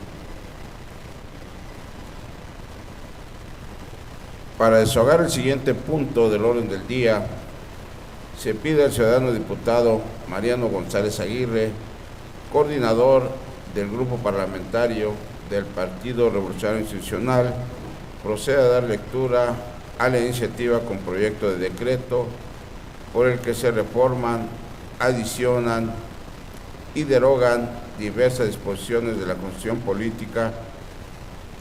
Para desahogar el siguiente punto del orden del día, se pide al ciudadano diputado Mariano González Aguirre, coordinador del Grupo Parlamentario del Partido Revolucionario Institucional, proceda a dar lectura a la iniciativa con proyecto de decreto por el que se reforman, adicionan y derogan diversas disposiciones de la Constitución Política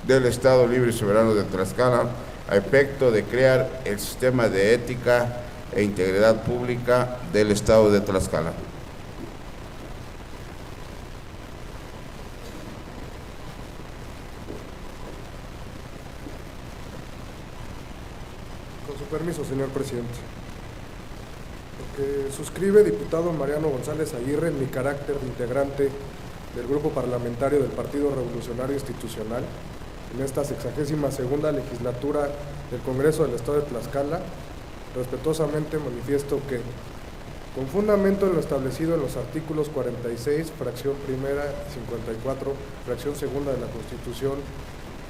del Estado Libre y Soberano de Tlaxcala a efecto de crear el sistema de ética e integridad pública del Estado de Tlaxcala. Con su permiso, señor presidente. Porque suscribe diputado Mariano González Aguirre en mi carácter de integrante del Grupo Parlamentario del Partido Revolucionario Institucional en esta 62ª legislatura del Congreso del Estado de Tlaxcala, respetuosamente manifiesto que, con fundamento en lo establecido en los artículos 46, fracción primera, y 54, fracción segunda de la Constitución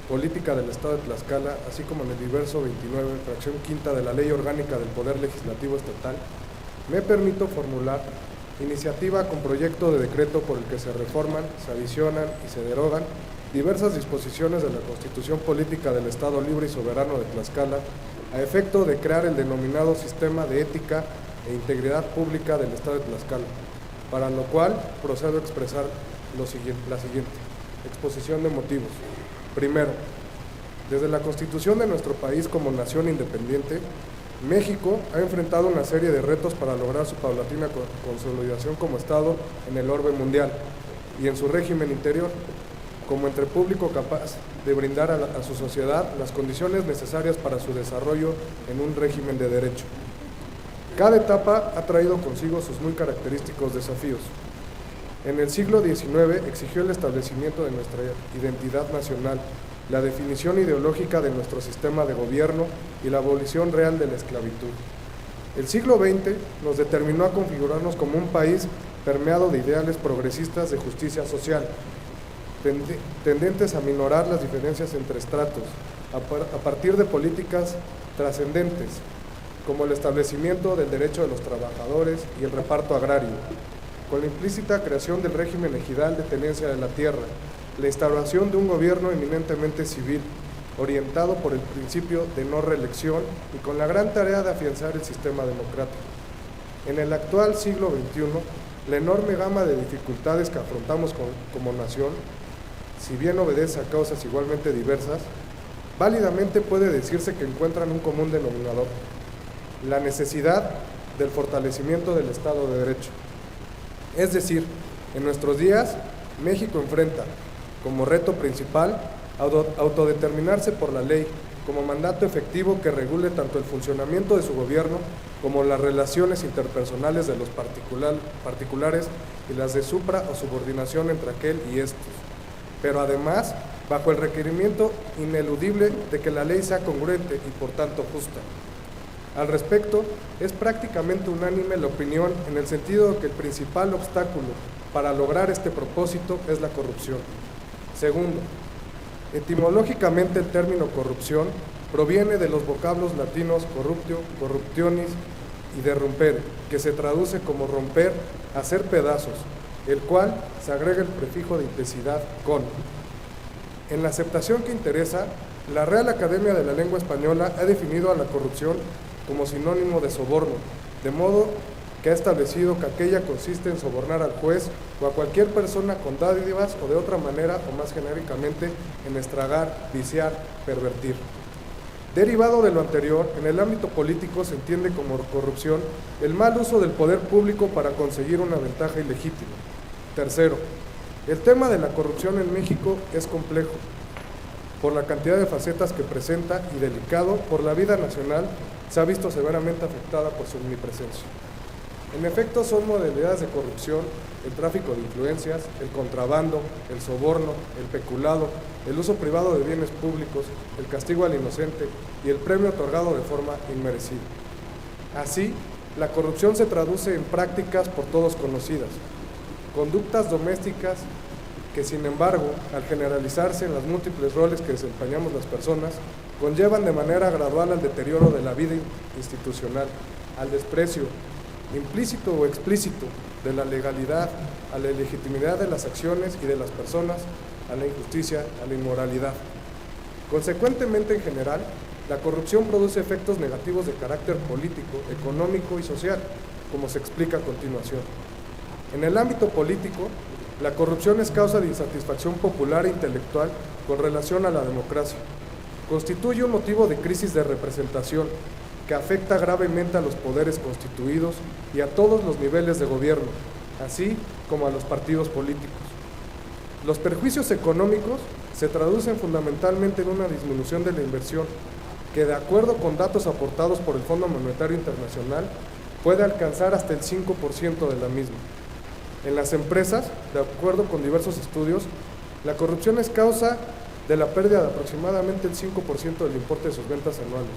Política del Estado de Tlaxcala, así como en el diverso 29, fracción quinta de la Ley Orgánica del Poder Legislativo Estatal, me permito formular iniciativa con proyecto de decreto por el que se reforman, se adicionan y se derogan diversas disposiciones de la Constitución Política del Estado Libre y Soberano de Tlaxcala a efecto de crear el denominado Sistema de Ética e Integridad Pública del Estado de Tlaxcala, para lo cual procedo a expresar la siguiente exposición de motivos. Primero, desde la Constitución de nuestro país como nación independiente, México ha enfrentado una serie de retos para lograr su paulatina consolidación como Estado en el orbe mundial y en su régimen interior, como ente público capaz de brindar a su sociedad las condiciones necesarias para su desarrollo en un régimen de derecho. Cada etapa ha traído consigo sus muy característicos desafíos. En el siglo XIX exigió el establecimiento de nuestra identidad nacional, la definición ideológica de nuestro sistema de gobierno y la abolición real de la esclavitud. El siglo XX nos determinó a configurarnos como un país permeado de ideales progresistas de justicia social, tendentes a minorar las diferencias entre estratos, a partir de políticas trascendentes, como el establecimiento del derecho de los trabajadores y el reparto agrario, con la implícita creación del régimen ejidal de tenencia de la tierra, la instauración de un gobierno eminentemente civil, orientado por el principio de no reelección y con la gran tarea de afianzar el sistema democrático. En el actual siglo XXI, la enorme gama de dificultades que afrontamos como nación, si bien obedece a causas igualmente diversas, válidamente puede decirse que encuentran un común denominador: la necesidad del fortalecimiento del Estado de Derecho. Es decir, en nuestros días, México enfrenta como reto principal autodeterminarse por la ley, como mandato efectivo que regule tanto el funcionamiento de su gobierno como las relaciones interpersonales de los particulares y las de supra o subordinación entre aquel y estos, pero además bajo el requerimiento ineludible de que la ley sea congruente y por tanto justa. Al respecto, es prácticamente unánime la opinión en el sentido de que el principal obstáculo para lograr este propósito es la corrupción. Segundo, etimológicamente el término corrupción proviene de los vocablos latinos corruptio, corruptionis y derrumpere, que se traduce como romper, hacer pedazos, el cual se agrega el prefijo de intensidad con. En la aceptación que interesa, la Real Academia de la Lengua Española ha definido a la corrupción como sinónimo de soborno, de modo que ha establecido que aquella consiste en sobornar al juez o a cualquier persona con dádivas o de otra manera o más genéricamente en estragar, viciar, pervertir. Derivado de lo anterior, en el ámbito político se entiende como corrupción el mal uso del poder público para conseguir una ventaja ilegítima. Tercero, el tema de la corrupción en México es complejo por la cantidad de facetas que presenta y delicado por la vida nacional se ha visto severamente afectada por su omnipresencia. En efecto, son modalidades de corrupción el tráfico de influencias, el contrabando, el soborno, el peculado, el uso privado de bienes públicos, el castigo al inocente y el premio otorgado de forma inmerecida. Así, la corrupción se traduce en prácticas por todos conocidas, conductas domésticas que, sin embargo, al generalizarse en los múltiples roles que desempeñamos las personas, conllevan de manera gradual al deterioro de la vida institucional, al desprecio, implícito o explícito, de la legalidad, a la ilegitimidad de las acciones y de las personas, a la injusticia, a la inmoralidad. Consecuentemente, en general, la corrupción produce efectos negativos de carácter político, económico y social, como se explica a continuación. En el ámbito político, la corrupción es causa de insatisfacción popular e intelectual con relación a la democracia. Constituye un motivo de crisis de representación que afecta gravemente a los poderes constituidos y a todos los niveles de gobierno, así como a los partidos políticos. Los perjuicios económicos se traducen fundamentalmente en una disminución de la inversión, que de acuerdo con datos aportados por el Fondo Monetario Internacional, puede alcanzar hasta el 5% de la misma. En las empresas, de acuerdo con diversos estudios, la corrupción es causa de la pérdida de aproximadamente el 5% del importe de sus ventas anuales.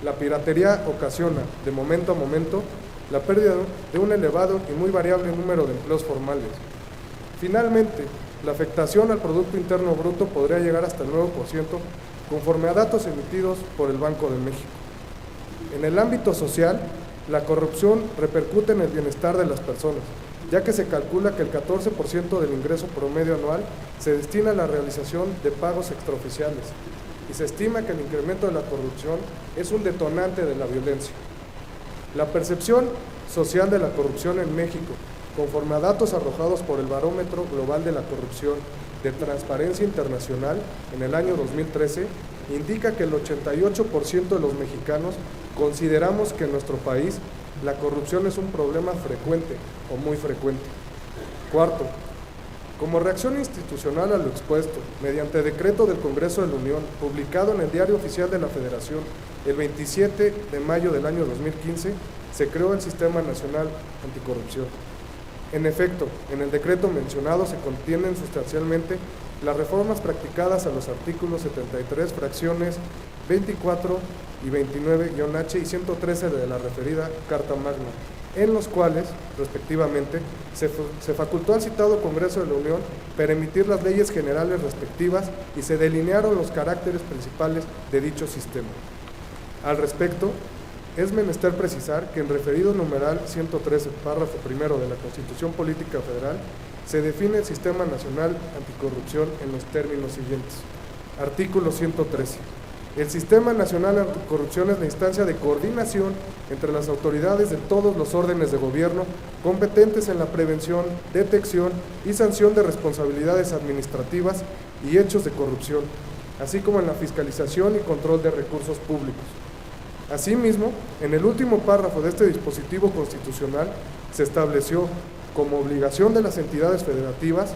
La piratería ocasiona, de momento a momento, la pérdida de un elevado y muy variable número de empleos formales. Finalmente, la afectación al Producto Interno Bruto podría llegar hasta el 9%, conforme a datos emitidos por el Banco de México. En el ámbito social, la corrupción repercute en el bienestar de las personas, ya que se calcula que el 14% del ingreso promedio anual se destina a la realización de pagos extraoficiales, y se estima que el incremento de la corrupción es un detonante de la violencia. La percepción social de la corrupción en México, conforme a datos arrojados por el Barómetro Global de la Corrupción de Transparencia Internacional en el año 2013, indica que el 88% de los mexicanos consideramos que en nuestro país la corrupción es un problema frecuente o muy frecuente. Cuarto, como reacción institucional a lo expuesto, mediante decreto del Congreso de la Unión, publicado en el Diario Oficial de la Federación el 27 de mayo del año 2015, se creó el Sistema Nacional Anticorrupción. En efecto, en el decreto mencionado se contienen sustancialmente las reformas practicadas a los artículos 73, fracciones 24 y 29-H y 113 de la referida Carta Magna, en los cuales, respectivamente, se facultó al citado Congreso de la Unión para emitir las leyes generales respectivas y se delinearon los caracteres principales de dicho sistema. Al respecto, es menester precisar que en referido numeral 113, párrafo primero de la Constitución Política Federal, se define el Sistema Nacional Anticorrupción en los términos siguientes. Artículo 113. El Sistema Nacional Anticorrupción es la instancia de coordinación entre las autoridades de todos los órdenes de gobierno competentes en la prevención, detección y sanción de responsabilidades administrativas y hechos de corrupción, así como en la fiscalización y control de recursos públicos. Asimismo, en el último párrafo de este dispositivo constitucional se estableció como obligación de las entidades federativas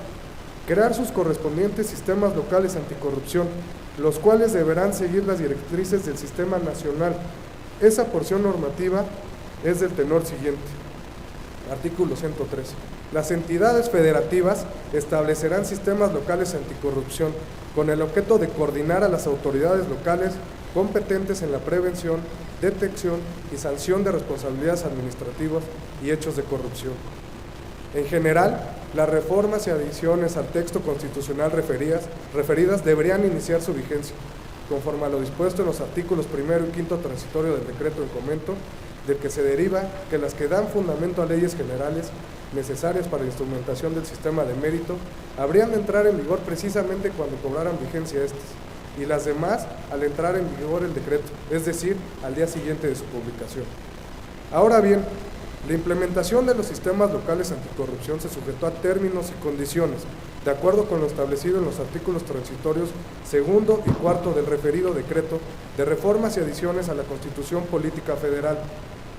crear sus correspondientes sistemas locales anticorrupción, los cuales deberán seguir las directrices del sistema nacional. Esa porción normativa es del tenor siguiente. Artículo 113. Las entidades federativas establecerán sistemas locales anticorrupción con el objeto de coordinar a las autoridades locales competentes en la prevención, detección y sanción de responsabilidades administrativas y hechos de corrupción. En general, las reformas y adiciones al texto constitucional referidas deberían iniciar su vigencia, conforme a lo dispuesto en los artículos 1 y 5 transitorio del decreto en comento, del que se deriva que las que dan fundamento a leyes generales necesarias para la instrumentación del sistema de mérito habrían de entrar en vigor precisamente cuando cobraran vigencia estas, y las demás al entrar en vigor el decreto, es decir, al día siguiente de su publicación. Ahora bien, la implementación de los sistemas locales anticorrupción se sujetó a términos y condiciones, de acuerdo con lo establecido en los artículos transitorios 2 y 4 del referido decreto de reformas y adiciones a la Constitución Política Federal,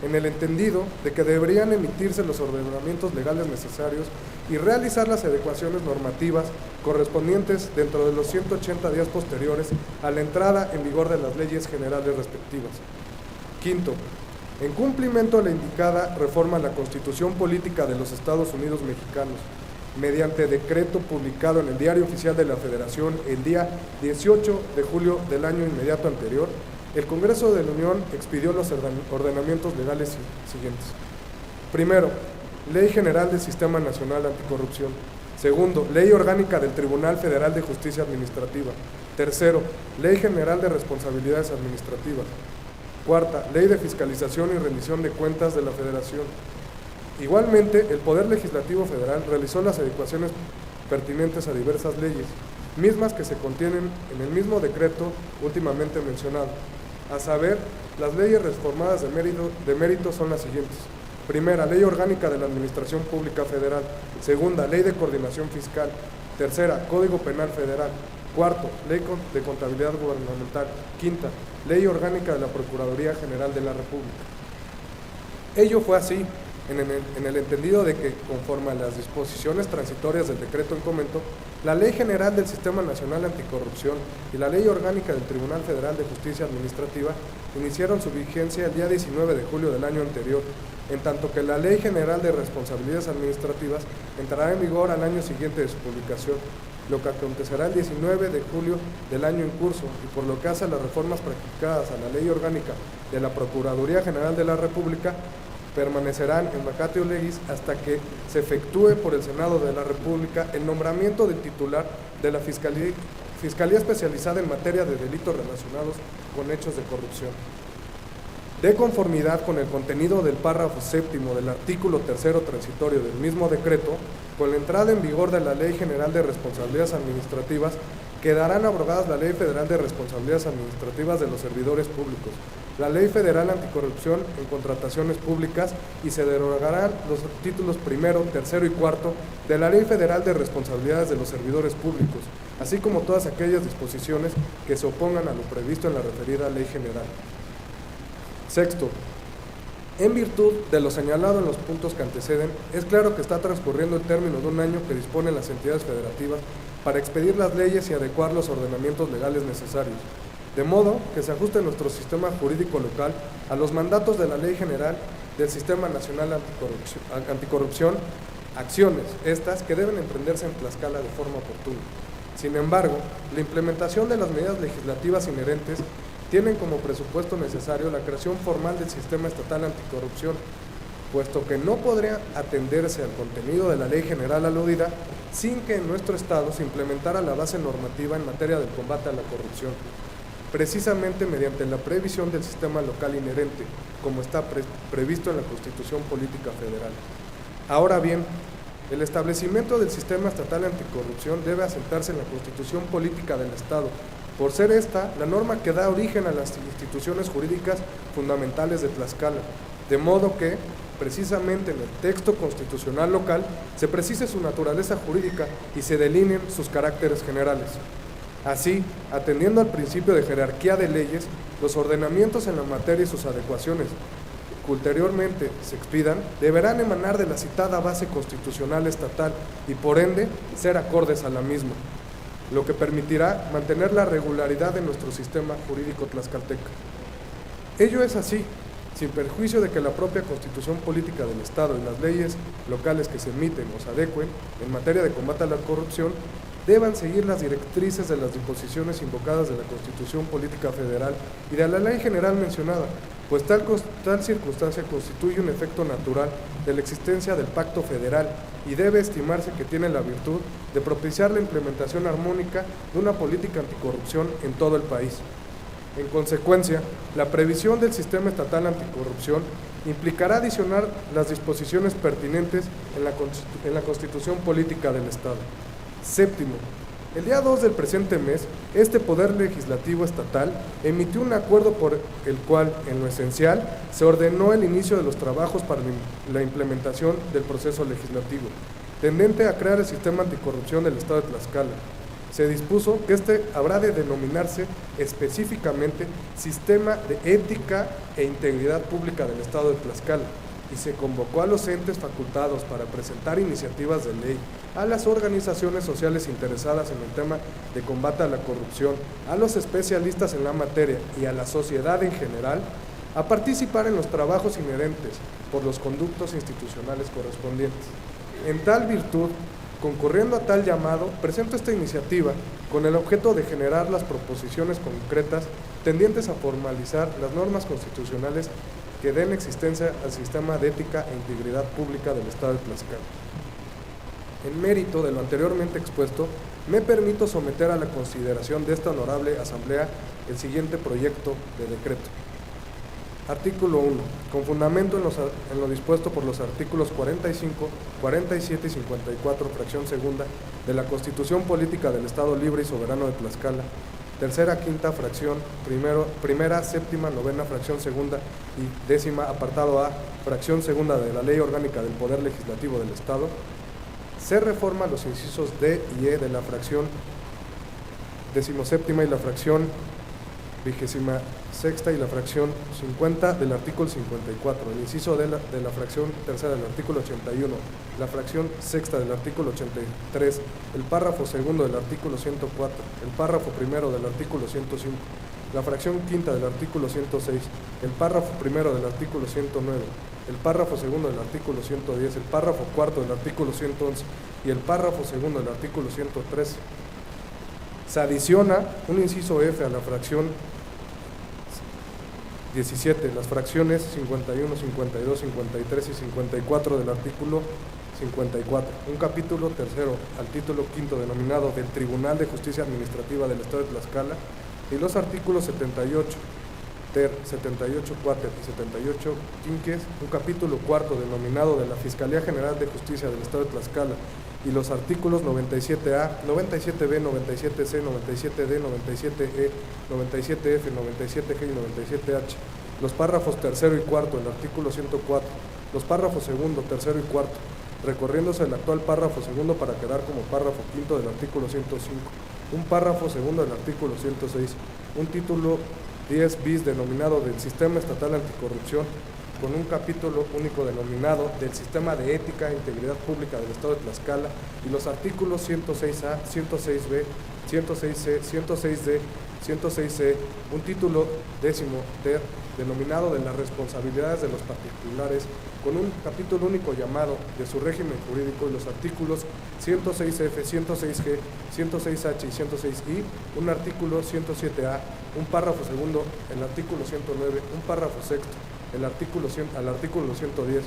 en el entendido de que deberían emitirse los ordenamientos legales necesarios y realizar las adecuaciones normativas correspondientes dentro de los 180 días posteriores a la entrada en vigor de las leyes generales respectivas. Quinto, en cumplimiento a la indicada reforma a la Constitución Política de los Estados Unidos Mexicanos, mediante decreto publicado en el Diario Oficial de la Federación el día 18 de julio del año inmediato anterior, el Congreso de la Unión expidió los ordenamientos legales siguientes. Primero, Ley General del Sistema Nacional Anticorrupción. Segundo, Ley Orgánica del Tribunal Federal de Justicia Administrativa. Tercero, Ley General de Responsabilidades Administrativas. Cuarta, Ley de Fiscalización y Rendición de Cuentas de la Federación. Igualmente, el Poder Legislativo Federal realizó las adecuaciones pertinentes a diversas leyes, mismas que se contienen en el mismo decreto últimamente mencionado. A saber, las leyes reformadas de mérito son las siguientes. Primera, Ley Orgánica de la Administración Pública Federal. Segunda, Ley de Coordinación Fiscal. Tercera, Código Penal Federal. Cuarto, Ley de Contabilidad Gubernamental. Quinta, Ley Orgánica de la Procuraduría General de la República. Ello fue así, en el entendido de que, conforme a las disposiciones transitorias del decreto en comento, la Ley General del Sistema Nacional Anticorrupción y la Ley Orgánica del Tribunal Federal de Justicia Administrativa iniciaron su vigencia el día 19 de julio del año anterior, en tanto que la Ley General de Responsabilidades Administrativas entrará en vigor al año siguiente de su publicación, lo que acontecerá el 19 de julio del año en curso, y por lo que hace a las reformas practicadas a la Ley Orgánica de la Procuraduría General de la República, permanecerán en vacatio legis hasta que se efectúe por el Senado de la República el nombramiento del titular de la Fiscalía Especializada en materia de delitos relacionados con hechos de corrupción. De conformidad con el contenido del párrafo séptimo del artículo 3 transitorio del mismo decreto, con la entrada en vigor de la Ley General de Responsabilidades Administrativas, quedarán abrogadas la Ley Federal de Responsabilidades Administrativas de los Servidores Públicos, la Ley Federal Anticorrupción en Contrataciones Públicas, y se derogarán los títulos 1, 3 y 4 de la Ley Federal de Responsabilidades de los Servidores Públicos, así como todas aquellas disposiciones que se opongan a lo previsto en la referida Ley General. Sexto, en virtud de lo señalado en los puntos que anteceden, es claro que está transcurriendo el término de un año que disponen las entidades federativas para expedir las leyes y adecuar los ordenamientos legales necesarios, de modo que se ajuste nuestro sistema jurídico local a los mandatos de la Ley General del Sistema Nacional Anticorrupción, acciones estas que deben emprenderse en Tlaxcala de forma oportuna. Sin embargo, la implementación de las medidas legislativas inherentes tienen como presupuesto necesario la creación formal del Sistema Estatal Anticorrupción, puesto que no podría atenderse al contenido de la Ley General aludida sin que en nuestro Estado se implementara la base normativa en materia del combate a la corrupción, precisamente mediante la previsión del sistema local inherente, como está previsto en la Constitución Política Federal. Ahora bien, el establecimiento del Sistema Estatal Anticorrupción debe asentarse en la Constitución Política del Estado, por ser esta la norma que da origen a las instituciones jurídicas fundamentales de Tlaxcala, de modo que, precisamente en el texto constitucional local, se precise su naturaleza jurídica y se delineen sus caracteres generales. Así, atendiendo al principio de jerarquía de leyes, los ordenamientos en la materia y sus adecuaciones que ulteriormente se expidan deberán emanar de la citada base constitucional estatal y por ende ser acordes a la misma, lo que permitirá mantener la regularidad de nuestro sistema jurídico tlaxcalteca. Ello es así, sin perjuicio de que la propia Constitución Política del Estado y las leyes locales que se emiten o se adecuen en materia de combate a la corrupción deban seguir las directrices de las disposiciones invocadas de la Constitución Política Federal y de la ley general mencionada, pues tal circunstancia constituye un efecto natural de la existencia del Pacto Federal y debe estimarse que tiene la virtud de propiciar la implementación armónica de una política anticorrupción en todo el país. En consecuencia, la previsión del sistema estatal anticorrupción implicará adicionar las disposiciones pertinentes en la Constitución Política del Estado. Séptimo, el día 2 del presente mes, este Poder Legislativo Estatal emitió un acuerdo por el cual, en lo esencial, se ordenó el inicio de los trabajos para la implementación del proceso legislativo, tendente a crear el sistema anticorrupción del Estado de Tlaxcala. Se dispuso que este habrá de denominarse específicamente Sistema de Ética e Integridad Pública del Estado de Tlaxcala, y se convocó a los entes facultados para presentar iniciativas de ley, a las organizaciones sociales interesadas en el tema de combate a la corrupción, a los especialistas en la materia y a la sociedad en general, a participar en los trabajos inherentes por los conductos institucionales correspondientes. En tal virtud, concurriendo a tal llamado, presento esta iniciativa con el objeto de generar las proposiciones concretas tendientes a formalizar las normas constitucionales que den existencia al sistema de ética e integridad pública del Estado de Tlaxcala. En mérito de lo anteriormente expuesto, me permito someter a la consideración de esta honorable Asamblea el siguiente proyecto de decreto. Artículo 1. Con fundamento en lo dispuesto por los artículos 45, 47 y 54, fracción segunda, de la Constitución Política del Estado Libre y Soberano de Tlaxcala, tercera, quinta, fracción, primera, séptima, novena, fracción segunda y décima, apartado A, fracción segunda de la Ley Orgánica del Poder Legislativo del Estado, se reforma los incisos D y E de la fracción decimoséptima y la fracción 26ª y la fracción 50 del artículo 54, el inciso de la fracción tercera del artículo 81, la fracción sexta del artículo 83, el párrafo segundo del artículo 104, el párrafo primero del artículo 105, la fracción quinta del artículo 106, el párrafo primero del artículo 109, el párrafo segundo del artículo 110, el párrafo cuarto del artículo 111 y el párrafo segundo del artículo 113. Se adiciona un inciso F a la fracción 17, las fracciones 51, 52, 53 y 54 del artículo 54, un capítulo tercero al título quinto denominado del Tribunal de Justicia Administrativa del Estado de Tlaxcala y los artículos 78 ter, 78 cuater y 78 quinques, un capítulo cuarto denominado de la Fiscalía General de Justicia del Estado de Tlaxcala y los artículos 97A, 97B, 97C, 97D, 97E, 97F, 97G y 97H, los párrafos tercero y cuarto del artículo 104, los párrafos segundo, tercero y cuarto, recorriéndose el actual párrafo segundo para quedar como párrafo quinto del artículo 105, un párrafo segundo del artículo 106, un título 10 bis denominado del Sistema Estatal Anticorrupción, con un capítulo único denominado del Sistema de Ética e Integridad Pública del Estado de Tlaxcala y los artículos 106A, 106B, 106C, 106D, 106C, un título décimo ter denominado de las responsabilidades de los particulares, con un capítulo único llamado de su régimen jurídico y los artículos 106F, 106G, 106H y 106I, un artículo 107A, un párrafo segundo, el artículo 109, un párrafo sexto, al artículo 110,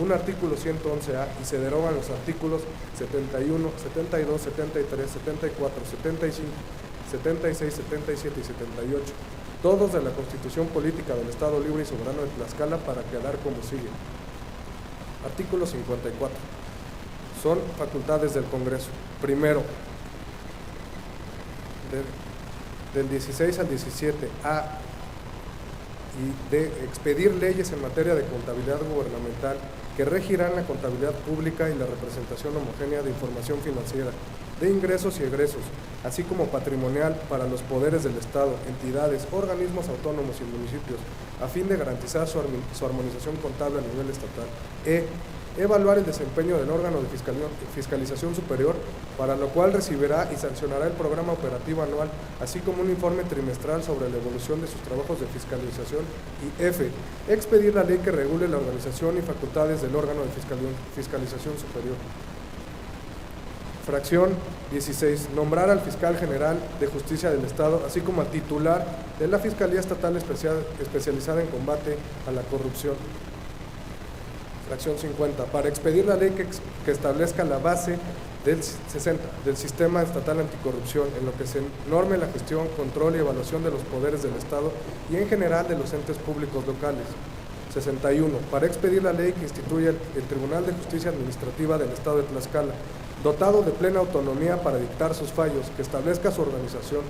un artículo 111A y se derogan los artículos 71, 72, 73, 74, 75, 76, 77 y 78, todos de la Constitución Política del Estado Libre y Soberano de Tlaxcala para quedar como sigue. Artículo 54. Son facultades del Congreso. Primero, del 16 al 17, A y de expedir leyes en materia de contabilidad gubernamental que regirán la contabilidad pública y la representación homogénea de información financiera, de ingresos y egresos, así como patrimonial para los poderes del Estado, entidades, organismos autónomos y municipios, a fin de garantizar su armonización contable a nivel estatal. Evaluar el desempeño del órgano de fiscalización superior, para lo cual recibirá y sancionará el programa operativo anual, así como un informe trimestral sobre la evolución de sus trabajos de fiscalización. Y F, expedir la ley que regule la organización y facultades del órgano de fiscalización superior. Fracción 16. Nombrar al fiscal general de justicia del Estado, así como al titular de la Fiscalía Estatal especializada en combate a la corrupción. Fracción 50. Para expedir la ley que establezca la base del 60 del Sistema Estatal Anticorrupción, en lo que se norme la gestión, control y evaluación de los poderes del Estado y en general de los entes públicos locales. 61. Para expedir la ley que instituye el Tribunal de Justicia Administrativa del Estado de Tlaxcala, dotado de plena autonomía para dictar sus fallos, que establezca su organización,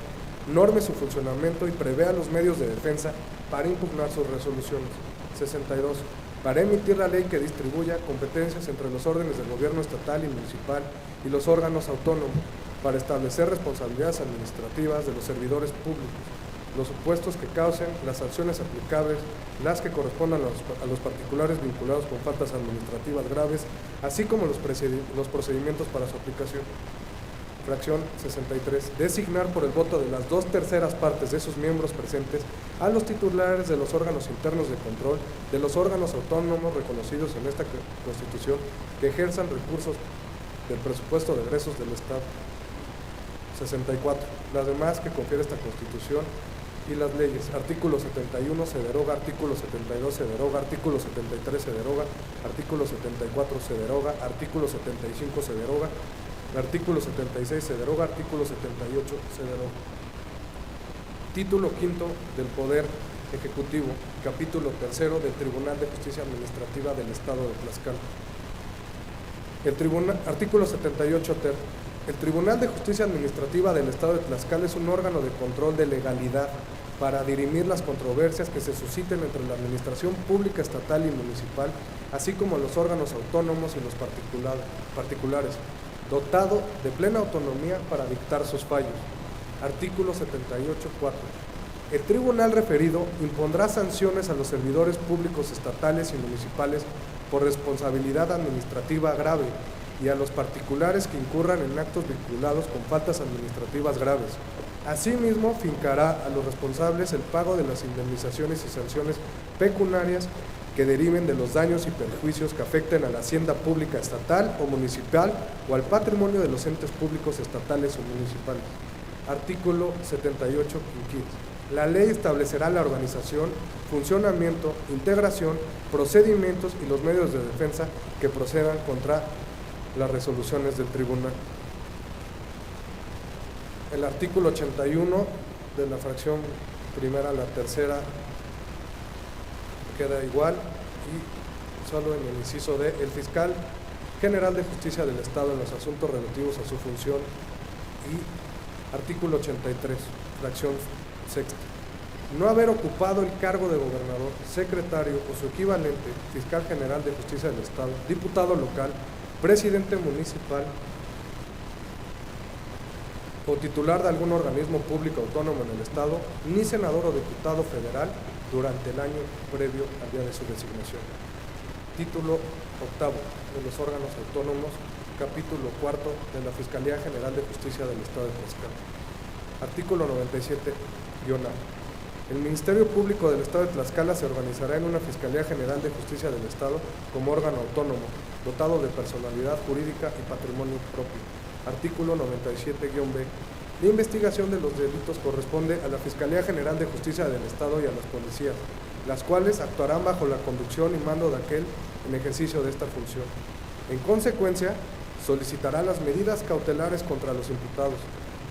norme su funcionamiento y prevea los medios de defensa para impugnar sus resoluciones. 62. Para emitir la ley que distribuya competencias entre los órdenes del gobierno estatal y municipal y los órganos autónomos, para establecer responsabilidades administrativas de los servidores públicos, los supuestos que causen, las sanciones aplicables, las que correspondan a los particulares vinculados con faltas administrativas graves, así como los procedimientos para su aplicación. Fracción 63. Designar por el voto de las 2/3 partes de sus miembros presentes a los titulares de los órganos internos de control de los órganos autónomos reconocidos en esta Constitución que ejerzan recursos del presupuesto de egresos del Estado. 64. Las demás que confiere esta Constitución y las leyes. Artículo 71 se deroga, artículo 72 se deroga, artículo 73 se deroga, artículo 74 se deroga, artículo 75 se deroga, artículo 76 se deroga, artículo 78 se deroga. Título quinto del Poder Ejecutivo, capítulo 3 del Tribunal de Justicia Administrativa del Estado de Tlaxcala. Artículo 78 ter. El Tribunal de Justicia Administrativa del Estado de Tlaxcala es un órgano de control de legalidad para dirimir las controversias que se susciten entre la administración pública estatal y municipal, así como los órganos autónomos y los particulares, dotado de plena autonomía para dictar sus fallos. Artículo 78.4. El tribunal referido impondrá sanciones a los servidores públicos estatales y municipales por responsabilidad administrativa grave y a los particulares que incurran en actos vinculados con faltas administrativas graves. Asimismo, fincará a los responsables el pago de las indemnizaciones y sanciones pecuniarias que deriven de los daños y perjuicios que afecten a la hacienda pública estatal o municipal o al patrimonio de los entes públicos estatales o municipales. Artículo 78. La ley establecerá la organización, funcionamiento, integración, procedimientos y los medios de defensa que procedan contra las resoluciones del tribunal. El artículo 81 de la fracción primera a la tercera queda igual y solo en el inciso D, el fiscal general de justicia del Estado en los asuntos relativos a su función. Y artículo 83, fracción sexta. No haber ocupado el cargo de gobernador, secretario o su equivalente, fiscal general de justicia del Estado, diputado local, presidente municipal o titular de algún organismo público autónomo en el Estado, ni senador o diputado federal durante el año previo al día de su designación. Título octavo de los órganos autónomos, capítulo cuarto de la Fiscalía General de Justicia del Estado de Tlaxcala. Artículo 97-A. El Ministerio Público del Estado de Tlaxcala se organizará en una Fiscalía General de Justicia del Estado como órgano autónomo, dotado de personalidad jurídica y patrimonio propio. Artículo 97-B. La investigación de los delitos corresponde a la Fiscalía General de Justicia del Estado y a las policías, las cuales actuarán bajo la conducción y mando de aquel en ejercicio de esta función. En consecuencia, solicitará las medidas cautelares contra los imputados,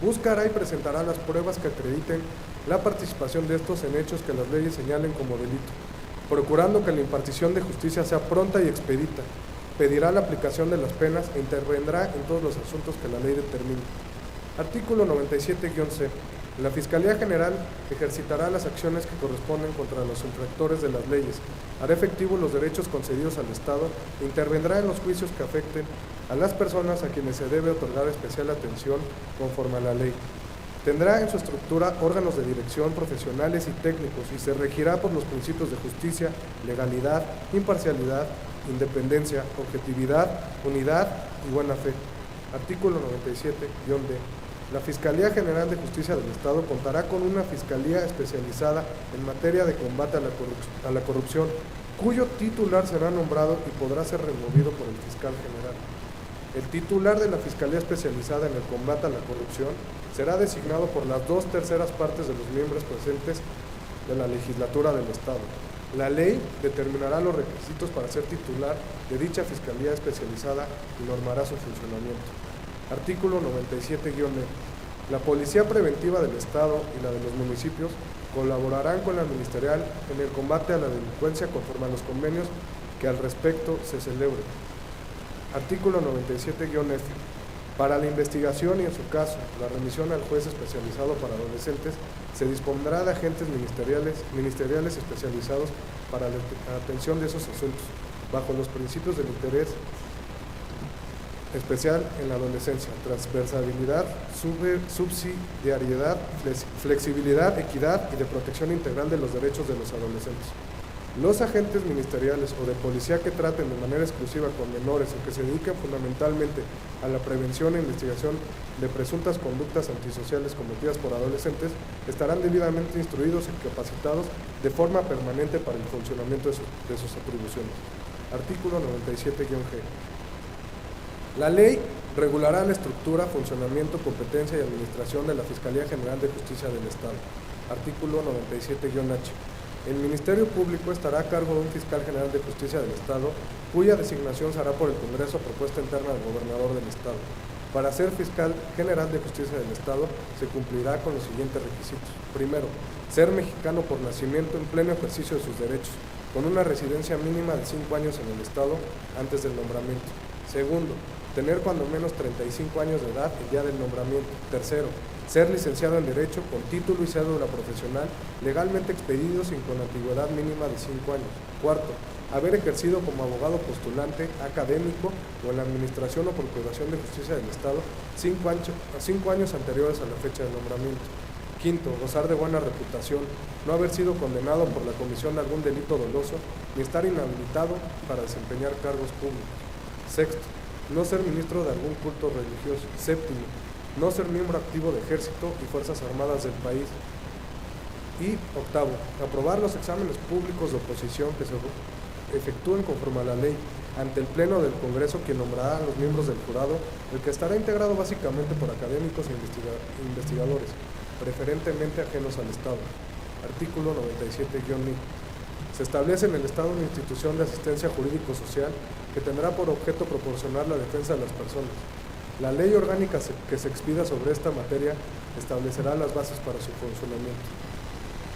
buscará y presentará las pruebas que acrediten la participación de estos en hechos que las leyes señalen como delito, procurando que la impartición de justicia sea pronta y expedita, pedirá la aplicación de las penas e intervendrá en todos los asuntos que la ley determine. Artículo 97-C. La Fiscalía General ejercitará las acciones que corresponden contra los infractores de las leyes, hará efectivos los derechos concedidos al Estado e intervendrá en los juicios que afecten a las personas a quienes se debe otorgar especial atención conforme a la ley. Tendrá en su estructura órganos de dirección profesionales y técnicos y se regirá por los principios de justicia, legalidad, imparcialidad, independencia, objetividad, unidad y buena fe. Artículo 97-D. La Fiscalía General de Justicia del Estado contará con una fiscalía especializada en materia de combate a la corrupción, cuyo titular será nombrado y podrá ser removido por el fiscal general. El titular de la Fiscalía Especializada en el Combate a la Corrupción será designado por las 2/3 partes de los miembros presentes de la legislatura del Estado. La ley determinará los requisitos para ser titular de dicha Fiscalía Especializada y normará su funcionamiento. Artículo 97-E. La Policía Preventiva del Estado y la de los municipios colaborarán con la ministerial en el combate a la delincuencia conforme a los convenios que al respecto se celebren. Artículo 97-F. Para la investigación y, en su caso, la remisión al juez especializado para adolescentes, se dispondrá de agentes ministeriales especializados para la atención de esos asuntos, bajo los principios del interés especial en la adolescencia, transversalidad, subsidiariedad, flexibilidad, equidad y de protección integral de los derechos de los adolescentes. Los agentes ministeriales o de policía que traten de manera exclusiva con menores o que se dediquen fundamentalmente a la prevención e investigación de presuntas conductas antisociales cometidas por adolescentes estarán debidamente instruidos y capacitados de forma permanente para el funcionamiento de sus atribuciones. Artículo 97-G. La ley regulará la estructura, funcionamiento, competencia y administración de la Fiscalía General de Justicia del Estado. Artículo 97-H. El Ministerio Público estará a cargo de un fiscal general de justicia del Estado, cuya designación se hará por el Congreso a propuesta interna del gobernador del Estado. Para ser fiscal general de justicia del Estado, se cumplirá con los siguientes requisitos. Primero, ser mexicano por nacimiento en pleno ejercicio de sus derechos, con una residencia mínima de 5 años en el Estado antes del nombramiento. Segundo, tener cuando menos 35 años de edad el día del nombramiento. Tercero, ser licenciado en Derecho con título y cédula profesional legalmente expedidos y con antigüedad mínima de 5 años. Cuarto, haber ejercido como abogado postulante, académico o en la Administración o Procuración de Justicia del Estado 5 años anteriores a la fecha del nombramiento. Quinto, gozar de buena reputación, no haber sido condenado por la comisión de algún delito doloso ni estar inhabilitado para desempeñar cargos públicos. Sexto, no ser ministro de algún culto religioso. Séptimo, no ser miembro activo de Ejército y Fuerzas Armadas del país. Y octavo, aprobar los exámenes públicos de oposición que se efectúen conforme a la ley ante el Pleno del Congreso, quien nombrará a los miembros del jurado, el que estará integrado básicamente por académicos e investigadores, preferentemente ajenos al Estado. Artículo 97-I. Se establece en el Estado una institución de asistencia jurídico-social que tendrá por objeto proporcionar la defensa de las personas. La ley orgánica que se expida sobre esta materia establecerá las bases para su funcionamiento.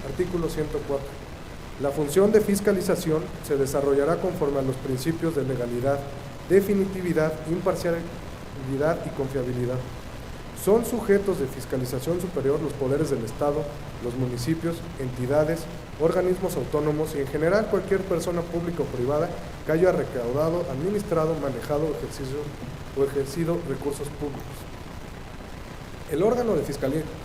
Artículo 104. La función de fiscalización se desarrollará conforme a los principios de legalidad, definitividad, imparcialidad y confiabilidad. Son sujetos de fiscalización superior los poderes del Estado, los municipios, entidades, organismos autónomos y en general cualquier persona pública o privada que haya recaudado, administrado, manejado o ejercido recursos públicos. El órgano de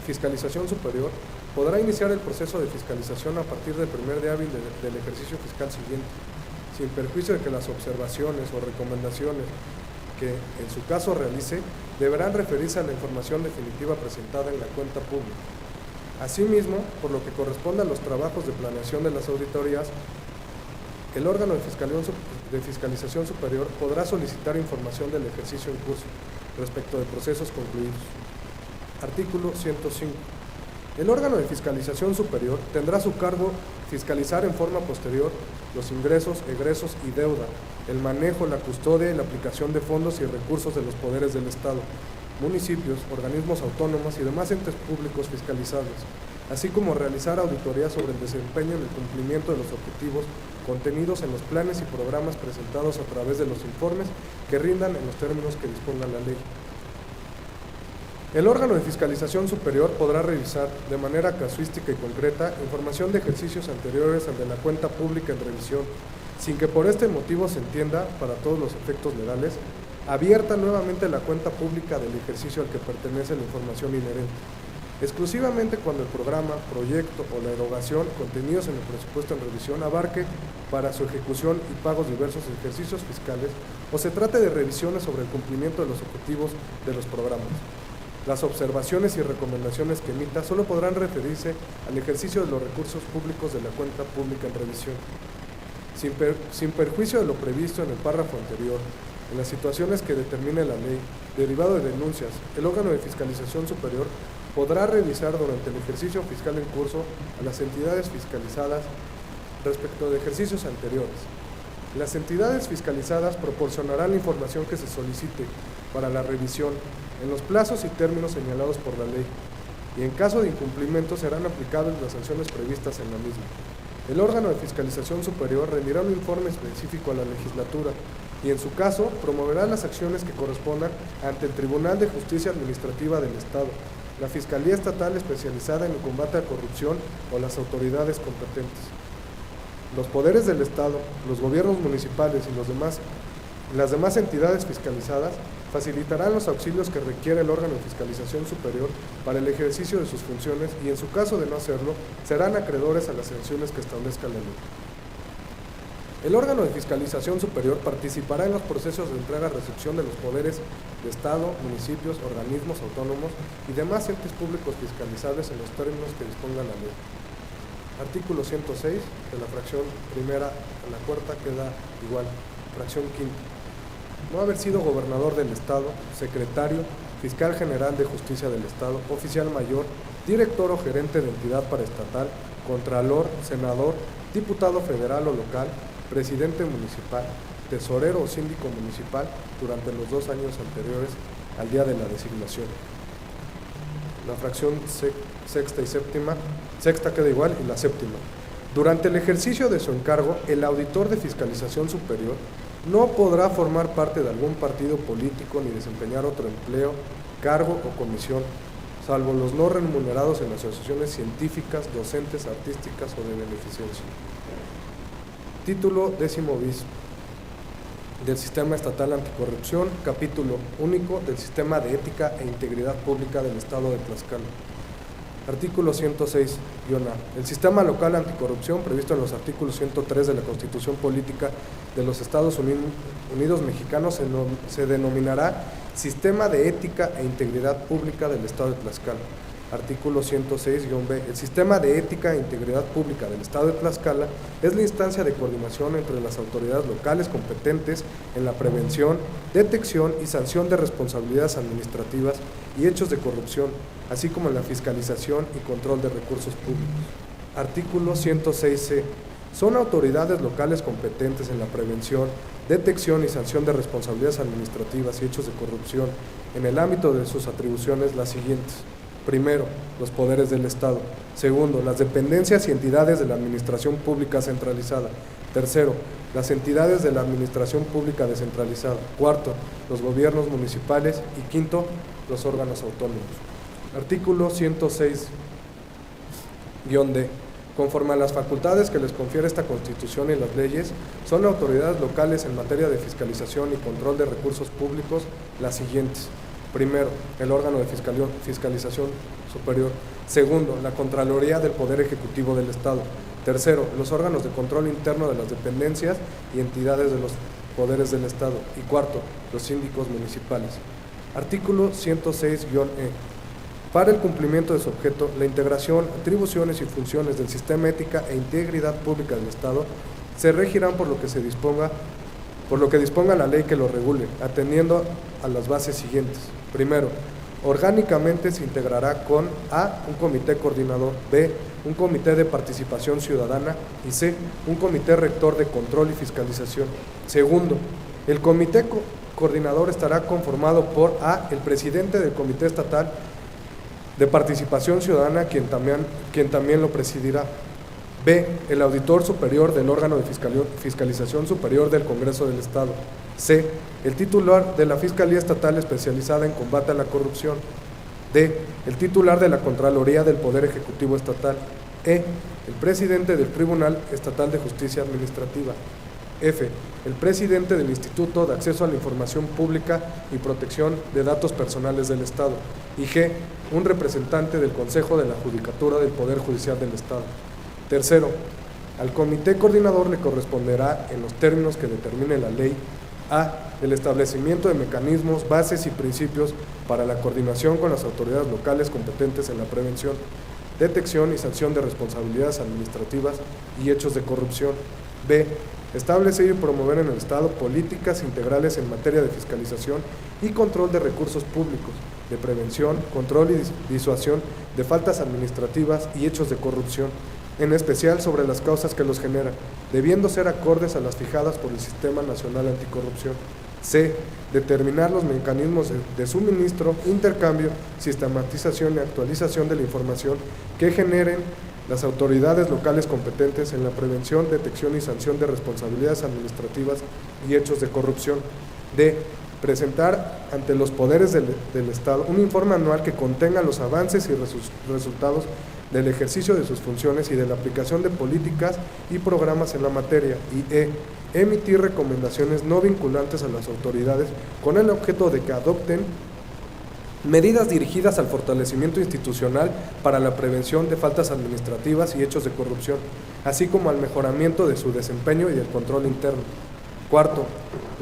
fiscalización superior podrá iniciar el proceso de fiscalización a partir del primer día hábil del ejercicio fiscal siguiente, sin perjuicio de que las observaciones o recomendaciones que en su caso realice deberán referirse a la información definitiva presentada en la cuenta pública. Asimismo, por lo que corresponde a los trabajos de planeación de las auditorías, el órgano de fiscalización superior podrá solicitar información del ejercicio en curso respecto de procesos concluidos. Artículo 105. El órgano de fiscalización superior tendrá a su cargo fiscalizar en forma posterior los ingresos, egresos y deuda, el manejo, la custodia y la aplicación de fondos y recursos de los poderes del Estado, municipios, organismos autónomos y demás entes públicos fiscalizables, así como realizar auditorías sobre el desempeño en el cumplimiento de los objetivos contenidos en los planes y programas presentados a través de los informes que rindan en los términos que disponga la ley. El órgano de fiscalización superior podrá revisar de manera casuística y concreta información de ejercicios anteriores al de la cuenta pública en revisión, sin que por este motivo se entienda, para todos los efectos legales, abierta nuevamente la cuenta pública del ejercicio al que pertenece la información inherente, exclusivamente cuando el programa, proyecto o la erogación contenidos en el presupuesto en revisión abarque para su ejecución y pagos diversos ejercicios fiscales o se trate de revisiones sobre el cumplimiento de los objetivos de los programas. Las observaciones y recomendaciones que emita solo podrán referirse al ejercicio de los recursos públicos de la cuenta pública en revisión. Sin perjuicio de lo previsto en el párrafo anterior, en las situaciones que determine la ley, derivado de denuncias, el órgano de fiscalización superior podrá revisar durante el ejercicio fiscal en curso a las entidades fiscalizadas respecto de ejercicios anteriores. Las entidades fiscalizadas proporcionarán la información que se solicite para la revisión en los plazos y términos señalados por la ley, y en caso de incumplimiento serán aplicables las sanciones previstas en la misma. El órgano de fiscalización superior rendirá un informe específico a la legislatura y, en su caso, promoverá las acciones que correspondan ante el Tribunal de Justicia Administrativa del Estado, la Fiscalía Estatal especializada en el combate a corrupción o las autoridades competentes. Los poderes del Estado, los gobiernos municipales y las demás entidades fiscalizadas facilitarán los auxilios que requiere el órgano de fiscalización superior para el ejercicio de sus funciones y, en su caso de no hacerlo, serán acreedores a las sanciones que establezca la ley. El órgano de fiscalización superior participará en los procesos de entrega-recepción de los poderes de Estado, municipios, organismos autónomos y demás entes públicos fiscalizables en los términos que disponga la ley. Artículo 106, de la fracción primera a la cuarta queda igual. Fracción quinta. No haber sido gobernador del Estado, secretario, fiscal general de justicia del Estado, oficial mayor, director o gerente de entidad paraestatal, contralor, senador, diputado federal o local, presidente municipal, tesorero o síndico municipal durante los 2 años anteriores al día de la designación. La fracción sexta y séptima, sexta queda igual y la séptima. Durante el ejercicio de su encargo, el auditor de fiscalización superior no podrá formar parte de algún partido político ni desempeñar otro empleo, cargo o comisión, salvo los no remunerados en asociaciones científicas, docentes, artísticas o de beneficencia. Título 10 bis del Sistema Estatal Anticorrupción, capítulo único del Sistema de Ética e Integridad Pública del Estado de Tlaxcala. Artículo 106-A. El Sistema Local Anticorrupción, previsto en los artículos 103 de la Constitución Política de los Estados Unidos Mexicanos, se denominará Sistema de Ética e Integridad Pública del Estado de Tlaxcala. Artículo 106-B. El Sistema de Ética e Integridad Pública del Estado de Tlaxcala es la instancia de coordinación entre las autoridades locales competentes en la prevención, detección y sanción de responsabilidades administrativas y hechos de corrupción, así como en la fiscalización y control de recursos públicos. Artículo 106-C. Son autoridades locales competentes en la prevención, detección y sanción de responsabilidades administrativas y hechos de corrupción en el ámbito de sus atribuciones las siguientes. Primero, los poderes del Estado. Segundo, las dependencias y entidades de la Administración Pública Centralizada. Tercero, las entidades de la Administración Pública Descentralizada. Cuarto, los gobiernos municipales. Y quinto, los órganos autónomos. Artículo 106-D. Conforme a las facultades que les confiere esta Constitución y las leyes, son autoridades locales en materia de fiscalización y control de recursos públicos las siguientes. Primero, el órgano de fiscalización superior. Segundo, la Contraloría del Poder Ejecutivo del Estado. Tercero, los órganos de control interno de las dependencias y entidades de los poderes del Estado. Y cuarto, los síndicos municipales. Artículo 106-E. Para el cumplimiento de su objeto, la integración, atribuciones y funciones del Sistema Ética e Integridad Pública del Estado se regirán por lo que disponga la ley que lo regule, atendiendo a las bases siguientes. Primero, orgánicamente se integrará con A, un comité coordinador, B, un comité de participación ciudadana y C, un comité rector de control y fiscalización. Segundo, el comité coordinador estará conformado por A, el presidente del Comité Estatal de Participación Ciudadana, quien también lo presidirá. B, el auditor superior del órgano de fiscalización superior del Congreso del Estado. C, el titular de la Fiscalía Estatal especializada en combate a la corrupción. D, el titular de la Contraloría del Poder Ejecutivo Estatal. E, el presidente del Tribunal Estatal de Justicia Administrativa. F. El presidente del Instituto de Acceso a la Información Pública y Protección de Datos Personales del Estado. Y G. Un representante del Consejo de la Judicatura del Poder Judicial del Estado. Tercero, al Comité Coordinador le corresponderá, en los términos que determine la ley, a. El establecimiento de mecanismos, bases y principios para la coordinación con las autoridades locales competentes en la prevención, detección y sanción de responsabilidades administrativas y hechos de corrupción. B. Establecer y promover en el Estado políticas integrales en materia de fiscalización y control de recursos públicos, de prevención, control y disuasión de faltas administrativas y hechos de corrupción, en especial sobre las causas que los generan, debiendo ser acordes a las fijadas por el Sistema Nacional Anticorrupción. C. Determinar los mecanismos de suministro, intercambio, sistematización y actualización de la información que generen las autoridades locales competentes en la prevención, detección y sanción de responsabilidades administrativas y hechos de corrupción. D. Presentar ante los poderes del Estado un informe anual que contenga los avances y resultados del ejercicio de sus funciones y de la aplicación de políticas y programas en la materia. Y E. Emitir recomendaciones no vinculantes a las autoridades con el objeto de que adopten medidas dirigidas al fortalecimiento institucional para la prevención de faltas administrativas y hechos de corrupción, así como al mejoramiento de su desempeño y del control interno. Cuarto,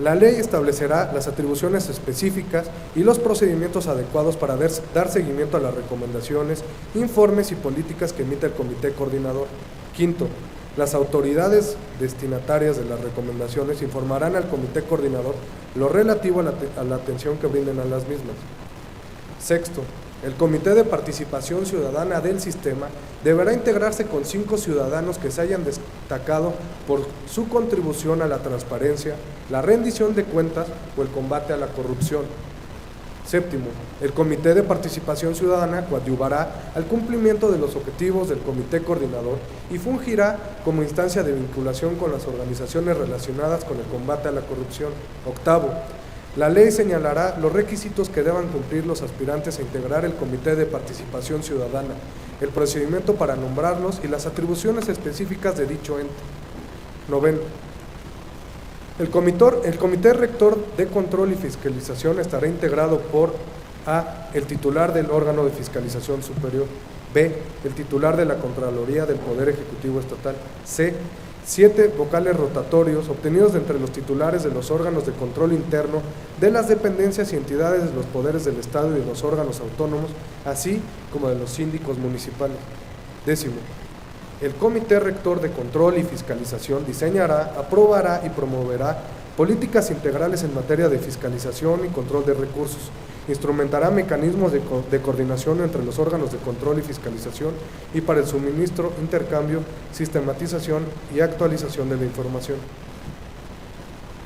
la ley establecerá las atribuciones específicas y los procedimientos adecuados para dar seguimiento a las recomendaciones, informes y políticas que emite el Comité Coordinador. Quinto, las autoridades destinatarias de las recomendaciones informarán al Comité Coordinador lo relativo a la atención que brinden a las mismas. Sexto, el Comité de Participación Ciudadana del Sistema deberá integrarse con 5 ciudadanos que se hayan destacado por su contribución a la transparencia, la rendición de cuentas o el combate a la corrupción. Séptimo, el Comité de Participación Ciudadana coadyuvará al cumplimiento de los objetivos del Comité Coordinador y fungirá como instancia de vinculación con las organizaciones relacionadas con el combate a la corrupción. Octavo, la ley señalará los requisitos que deban cumplir los aspirantes a integrar el Comité de Participación Ciudadana, el procedimiento para nombrarlos y las atribuciones específicas de dicho ente. Noveno, el Comité Rector de Control y Fiscalización estará integrado por A. El titular del órgano de fiscalización superior. B. El titular de la Contraloría del Poder Ejecutivo Estatal. C. 7 vocales rotatorios obtenidos de entre los titulares de los órganos de control interno, de las dependencias y entidades de los poderes del Estado y de los órganos autónomos, así como de los síndicos municipales. Décimo, el Comité Rector de Control y Fiscalización diseñará, aprobará y promoverá políticas integrales en materia de fiscalización y control de recursos. Instrumentará mecanismos de coordinación entre los órganos de control y fiscalización y para el suministro, intercambio, sistematización y actualización de la información.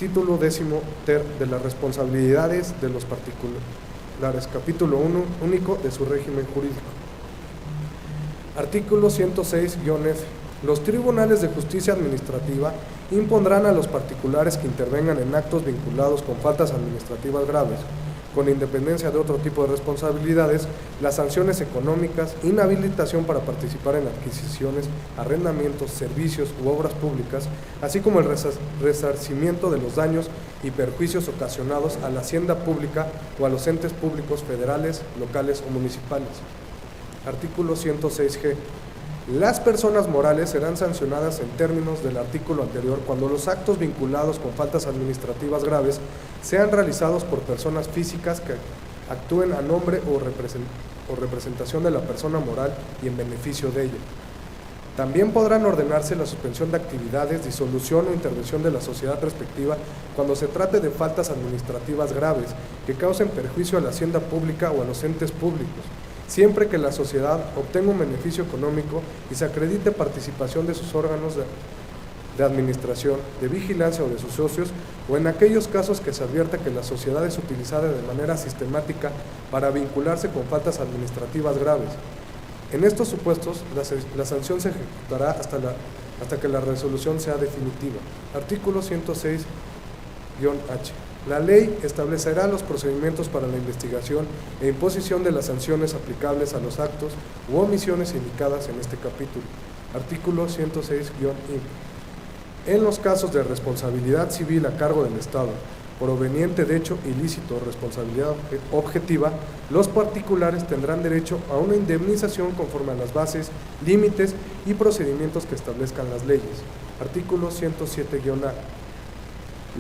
Título 10 de las responsabilidades de los particulares. Capítulo 1 único de su régimen jurídico. Artículo 106-F. Los tribunales de justicia administrativa impondrán a los particulares que intervengan en actos vinculados con faltas administrativas graves, con independencia de otro tipo de responsabilidades, las sanciones económicas, inhabilitación para participar en adquisiciones, arrendamientos, servicios u obras públicas, así como el resarcimiento de los daños y perjuicios ocasionados a la hacienda pública o a los entes públicos federales, locales o municipales. Artículo 106G. Las personas morales serán sancionadas en términos del artículo anterior cuando los actos vinculados con faltas administrativas graves sean realizados por personas físicas que actúen a nombre o representación de la persona moral y en beneficio de ella. También podrán ordenarse la suspensión de actividades, disolución o intervención de la sociedad respectiva cuando se trate de faltas administrativas graves que causen perjuicio a la hacienda pública o a los entes públicos, siempre que la sociedad obtenga un beneficio económico y se acredite participación de sus órganos de administración, de vigilancia o de sus socios, o en aquellos casos que se advierta que la sociedad es utilizada de manera sistemática para vincularse con faltas administrativas graves. En estos supuestos, la sanción se ejecutará hasta que la resolución sea definitiva. Artículo 106-H. La ley establecerá los procedimientos para la investigación e imposición de las sanciones aplicables a los actos u omisiones indicadas en este capítulo. Artículo 106-I. en los casos de responsabilidad civil a cargo del Estado, proveniente de hecho ilícito o responsabilidad objetiva, los particulares tendrán derecho a una indemnización conforme a las bases, límites y procedimientos que establezcan las leyes. Artículo 107-A.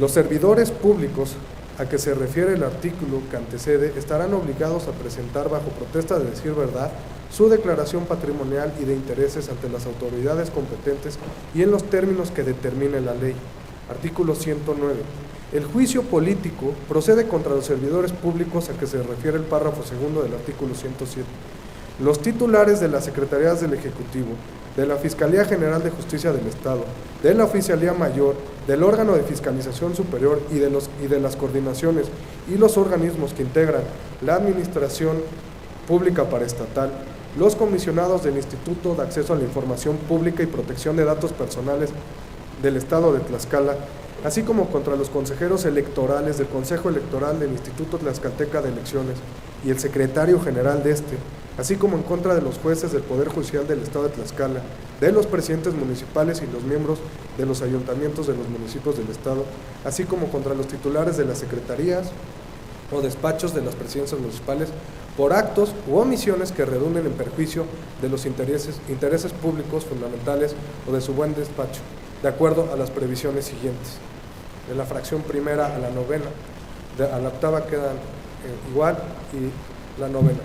Los servidores públicos a que se refiere el artículo que antecede estarán obligados a presentar bajo protesta de decir verdad su declaración patrimonial y de intereses ante las autoridades competentes y en los términos que determine la ley. Artículo 109. El juicio político procede contra los servidores públicos a que se refiere el párrafo segundo del artículo 107. Los titulares de las Secretarías del Ejecutivo, de la Fiscalía General de Justicia del Estado, de la Oficialía Mayor, del órgano de fiscalización superior y de las coordinaciones y los organismos que integran la Administración Pública Paraestatal, los comisionados del Instituto de Acceso a la Información Pública y Protección de Datos Personales del Estado de Tlaxcala, así como contra los consejeros electorales del Consejo Electoral del Instituto Tlaxcalteca de Elecciones y el secretario general de este, así como en contra de los jueces del Poder Judicial del Estado de Tlaxcala, de los presidentes municipales y los miembros de los ayuntamientos de los municipios del Estado, así como contra los titulares de las secretarías o despachos de las presidencias municipales, por actos u omisiones que redunden en perjuicio de los intereses públicos fundamentales o de su buen despacho, de acuerdo a las previsiones siguientes. De la fracción primera a la novena, a la octava quedan igual y la novena.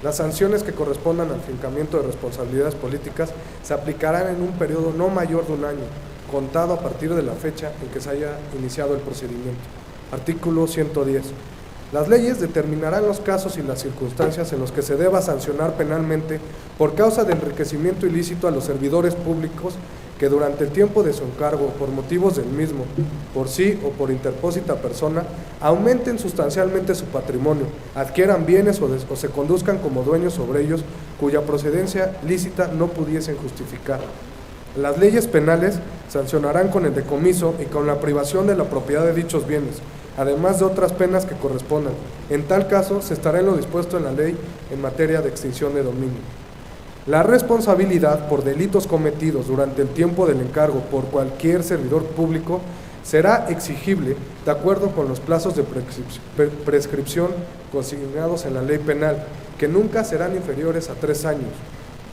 Las sanciones que correspondan al fincamiento de responsabilidades políticas se aplicarán en un periodo no mayor de un año, contado a partir de la fecha en que se haya iniciado el procedimiento. Artículo 110. Las leyes determinarán los casos y las circunstancias en los que se deba sancionar penalmente por causa de enriquecimiento ilícito a los servidores públicos que durante el tiempo de su encargo, por motivos del mismo, por sí o por interpósita persona, aumenten sustancialmente su patrimonio, adquieran bienes o se conduzcan como dueños sobre ellos, cuya procedencia lícita no pudiesen justificar. Las leyes penales sancionarán con el decomiso y con la privación de la propiedad de dichos bienes, además de otras penas que correspondan. En tal caso, se estará en lo dispuesto en la ley en materia de extinción de dominio. La responsabilidad por delitos cometidos durante el tiempo del encargo por cualquier servidor público será exigible de acuerdo con los plazos de prescripción consignados en la ley penal, que nunca serán inferiores a 3 años.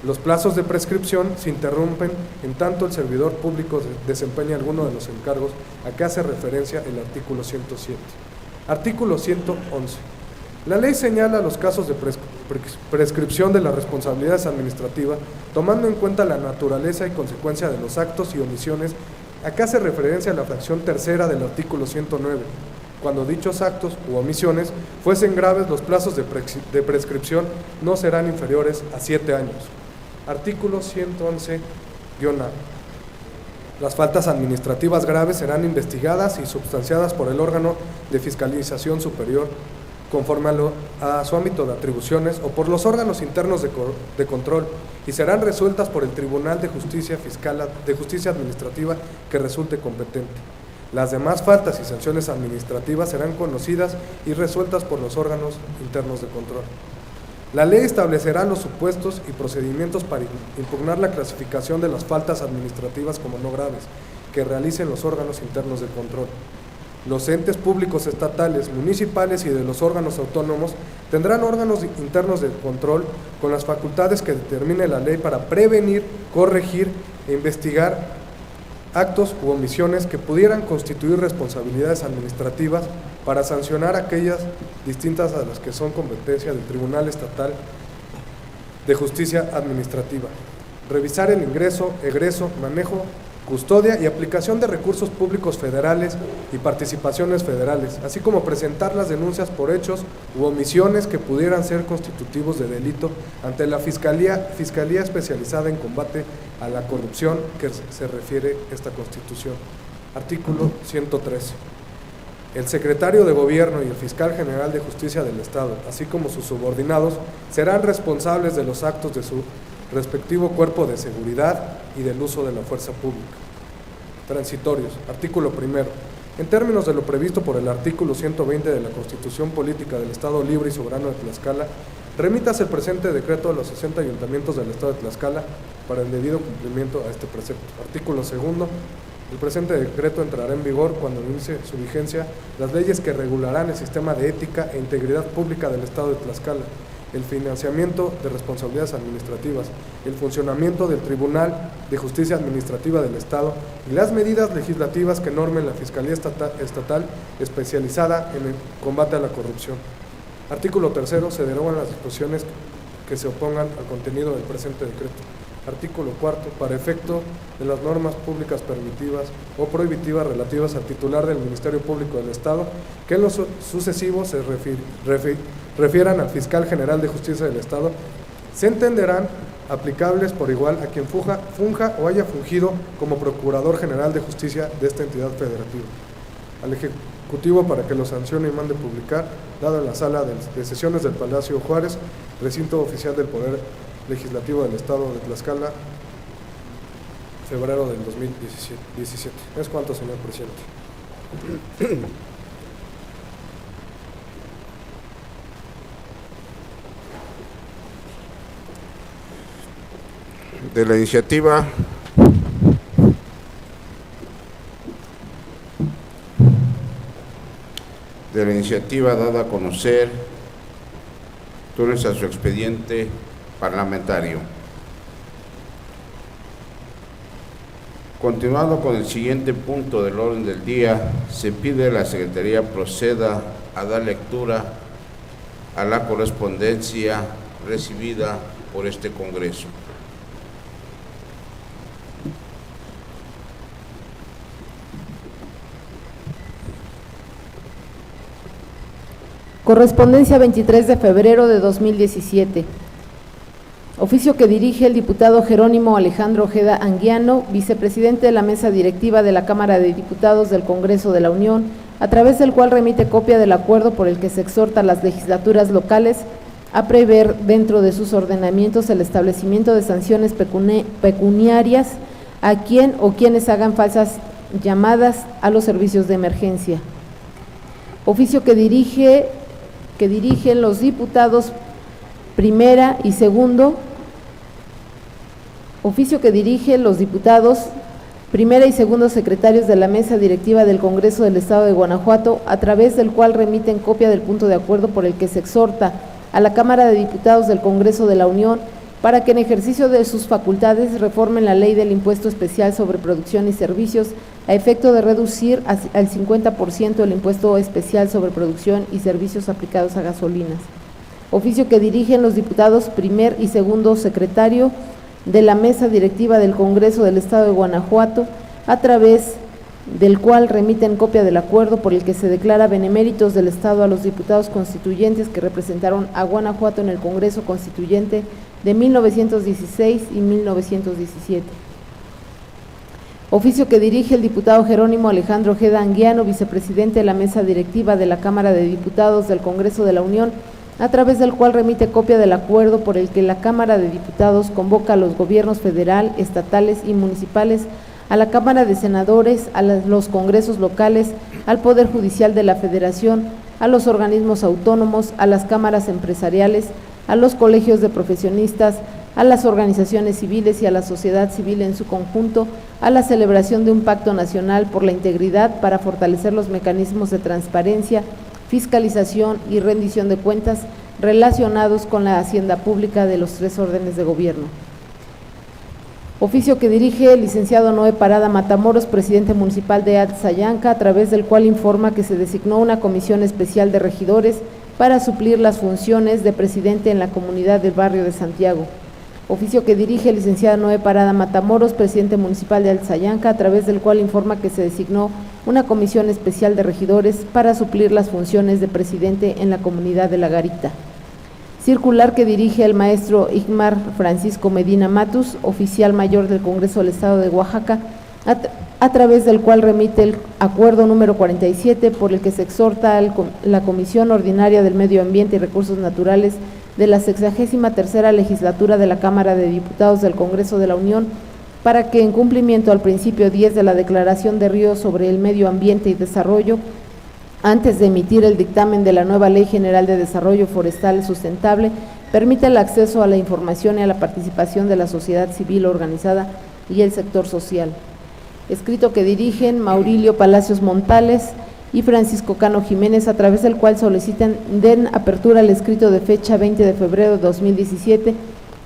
Los plazos de prescripción se interrumpen en tanto el servidor público desempeña alguno de los encargos a que hace referencia el artículo 107. Artículo 111. La ley señala los casos de prescripción de las responsabilidades administrativas, tomando en cuenta la naturaleza y consecuencia de los actos y omisiones a que hace referencia a la fracción tercera del artículo 109. Cuando dichos actos u omisiones fuesen graves, los plazos de prescripción no serán inferiores a 7 años. Artículo 111-A. Las faltas administrativas graves serán investigadas y substanciadas por el órgano de fiscalización superior, conforme a su ámbito de atribuciones, o por los órganos internos de control, y serán resueltas por el Tribunal de Justicia Administrativa que resulte competente. Las demás faltas y sanciones administrativas serán conocidas y resueltas por los órganos internos de control. La ley establecerá los supuestos y procedimientos para impugnar la clasificación de las faltas administrativas como no graves que realicen los órganos internos de control. Los entes públicos estatales, municipales y de los órganos autónomos tendrán órganos internos de control con las facultades que determine la ley para prevenir, corregir e investigar actos u omisiones que pudieran constituir responsabilidades administrativas, para sancionar aquellas distintas a las que son competencia del Tribunal Estatal de Justicia Administrativa. Revisar el ingreso, egreso, manejo, custodia y aplicación de recursos públicos federales y participaciones federales, así como presentar las denuncias por hechos u omisiones que pudieran ser constitutivos de delito ante la Fiscalía Especializada en Combate a la Corrupción, que se refiere esta Constitución. Artículo 113. El secretario de Gobierno y el fiscal general de Justicia del Estado, así como sus subordinados, serán responsables de los actos de su respectivo cuerpo de seguridad y del uso de la fuerza pública. Transitorios. Artículo 1. En términos de lo previsto por el artículo 120 de la Constitución Política del Estado Libre y Soberano de Tlaxcala, remítase el presente decreto a los 60 ayuntamientos del Estado de Tlaxcala para el debido cumplimiento a este precepto. Artículo 2. El presente decreto entrará en vigor cuando inicie su vigencia las leyes que regularán el sistema de ética e integridad pública del Estado de Tlaxcala, el financiamiento de responsabilidades administrativas, el funcionamiento del Tribunal de Justicia Administrativa del Estado y las medidas legislativas que normen la Fiscalía Estatal especializada en el combate a la corrupción. Artículo 3. Se derogan las disposiciones que se opongan al contenido del presente decreto. Artículo 4. Para efecto de las normas públicas permitivas o prohibitivas relativas al titular del Ministerio Público del Estado, que en lo sucesivo se refieran al Fiscal General de Justicia del Estado, se entenderán aplicables por igual a quien funja o haya fungido como Procurador General de Justicia de esta entidad federativa. Al Ejecutivo para que lo sancione y mande publicar, dado en la sala de sesiones del Palacio Juárez, recinto oficial del Poder Legislativo del Estado de Tlaxcala, febrero del 2017. Es cuanto, señor presidente. De la iniciativa dada a conocer, turnos a su expediente parlamentario. Continuando con el siguiente punto del orden del día, se pide a la Secretaría proceda a dar lectura a la correspondencia recibida por este Congreso. Correspondencia 23 de febrero de 2017. Oficio que dirige el diputado Jerónimo Alejandro Ojeda Anguiano, vicepresidente de la mesa directiva de la Cámara de Diputados del Congreso de la Unión, a través del cual remite copia del acuerdo por el que se exhorta a las legislaturas locales a prever dentro de sus ordenamientos el establecimiento de sanciones pecuniarias a quien o quienes hagan falsas llamadas a los servicios de emergencia. Oficio que dirigen los diputados primera y segundo. Oficio que dirigen los diputados primera y segundo secretarios de la mesa directiva del Congreso del Estado de Guanajuato, a través del cual remiten copia del punto de acuerdo por el que se exhorta a la Cámara de Diputados del Congreso de la Unión para que en ejercicio de sus facultades reformen la ley del impuesto especial sobre producción y servicios a efecto de reducir al 50% el impuesto especial sobre producción y servicios aplicados a gasolinas. Oficio que dirigen los diputados primer y segundo secretario de la mesa directiva del Congreso del Estado de Guanajuato, a través del cual remiten copia del acuerdo por el que se declara beneméritos del Estado a los diputados constituyentes que representaron a Guanajuato en el Congreso Constituyente de 1916 y 1917. Oficio que dirige el diputado Jerónimo Alejandro Ojeda Anguiano, vicepresidente de la mesa directiva de la Cámara de Diputados del Congreso de la Unión, a través del cual remite copia del acuerdo por el que la Cámara de Diputados convoca a los gobiernos federal, estatales y municipales, a la Cámara de Senadores, a los congresos locales, al Poder Judicial de la Federación, a los organismos autónomos, a las cámaras empresariales, a los colegios de profesionistas, a las organizaciones civiles y a la sociedad civil en su conjunto, a la celebración de un pacto nacional por la integridad para fortalecer los mecanismos de transparencia, fiscalización y rendición de cuentas relacionados con la hacienda pública de los tres órdenes de gobierno. Oficio que dirige el licenciado Noé Parada Matamoros, presidente municipal de Atzayanca, a través del cual informa que se designó una comisión especial de regidores para suplir las funciones de presidente en la comunidad del barrio de Santiago. Oficio que dirige el licenciado Noé Parada Matamoros, presidente municipal de Atzayanca, a través del cual informa que se designó una comisión especial de regidores para suplir las funciones de presidente en la comunidad de La Garita. Circular que dirige el maestro Igmar Francisco Medina Matus, oficial mayor del Congreso del Estado de Oaxaca, a través del cual remite el acuerdo número 47 por el que se exhorta a la Comisión Ordinaria del Medio Ambiente y Recursos Naturales de la 63ª legislatura de la Cámara de Diputados del Congreso de la Unión para que, en cumplimiento al principio 10 de la Declaración de Río sobre el Medio Ambiente y Desarrollo, antes de emitir el dictamen de la nueva Ley General de Desarrollo Forestal Sustentable, permita el acceso a la información y a la participación de la sociedad civil organizada y el sector social. escrito que dirigen Maurilio Palacios Montales y Francisco Cano Jiménez, a través del cual solicitan den apertura al escrito de fecha 20 de febrero de 2017,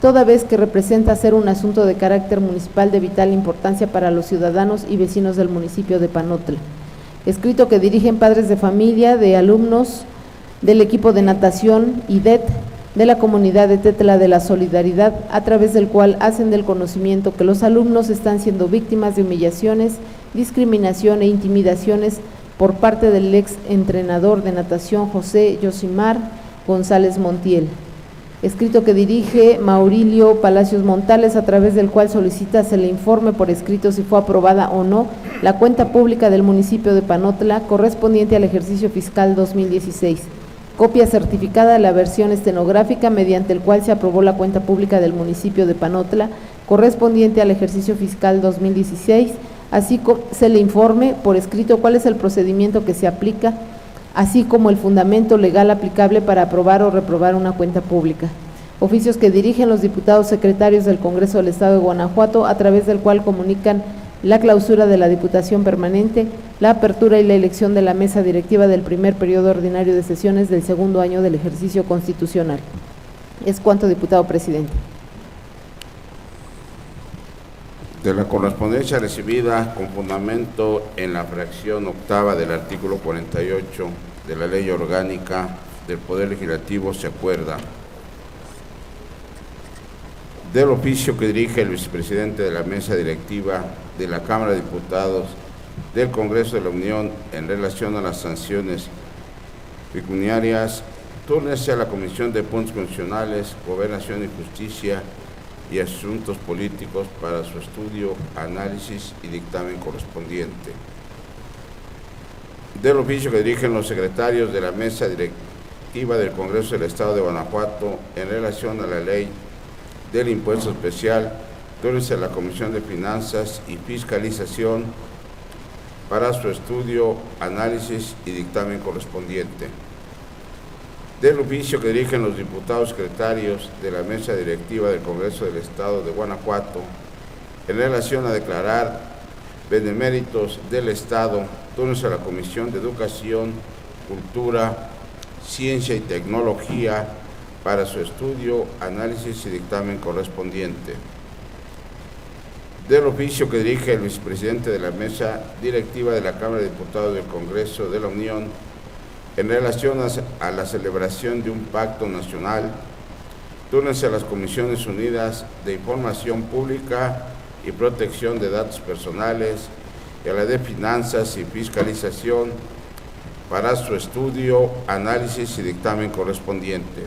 toda vez que representa ser un asunto de carácter municipal de vital importancia para los ciudadanos y vecinos del municipio de Panotla. Escrito que dirigen padres de familia, de alumnos del equipo de natación IDET de la comunidad de Tetla de la Solidaridad, a través del cual hacen del conocimiento que los alumnos están siendo víctimas de humillaciones, discriminación e intimidaciones por parte del ex entrenador de natación José Yosimar González Montiel. Escrito que dirige Maurilio Palacios Montales, a través del cual solicita se le informe por escrito si fue aprobada o no la cuenta pública del municipio de Panotla correspondiente al ejercicio fiscal 2016. Copia certificada de la versión estenográfica mediante el cual se aprobó la cuenta pública del municipio de Panotla correspondiente al ejercicio fiscal 2016, así como se le informe por escrito cuál es el procedimiento que se aplica, así como el fundamento legal aplicable para aprobar o reprobar una cuenta pública. Oficios que dirigen los diputados secretarios del Congreso del Estado de Guanajuato, a través del cual comunican la clausura de la Diputación Permanente, la apertura y la elección de la mesa directiva del primer periodo ordinario de sesiones del segundo año del ejercicio constitucional. Es cuanto, diputado presidente. De la correspondencia recibida con fundamento en la fracción octava del artículo 48 de la Ley Orgánica del Poder Legislativo se acuerda del oficio que dirige el vicepresidente de la mesa directiva de la Cámara de Diputados del Congreso de la Unión en relación a las sanciones pecuniarias, túrnese a la Comisión de Puntos Constitucionales, Gobernación y Justicia y Asuntos Políticos para su estudio, análisis y dictamen correspondiente. Del oficio que dirigen los secretarios de la mesa directiva del Congreso del Estado de Guanajuato en relación a la ley del impuesto especial, túrnese a la Comisión de Finanzas y Fiscalización para su estudio, análisis y dictamen correspondiente. Del oficio que dirigen los diputados secretarios de la mesa directiva del Congreso del Estado de Guanajuato en relación a declarar beneméritos del Estado, túrnese a la Comisión de Educación, Cultura, Ciencia y Tecnología para su estudio, análisis y dictamen correspondiente. Del oficio que dirige el vicepresidente de la mesa directiva de la Cámara de Diputados del Congreso de la Unión en relación a la celebración de un pacto nacional, túrnese a las Comisiones Unidas de Información Pública y Protección de Datos Personales y a la de Finanzas y Fiscalización para su estudio, análisis y dictamen correspondiente.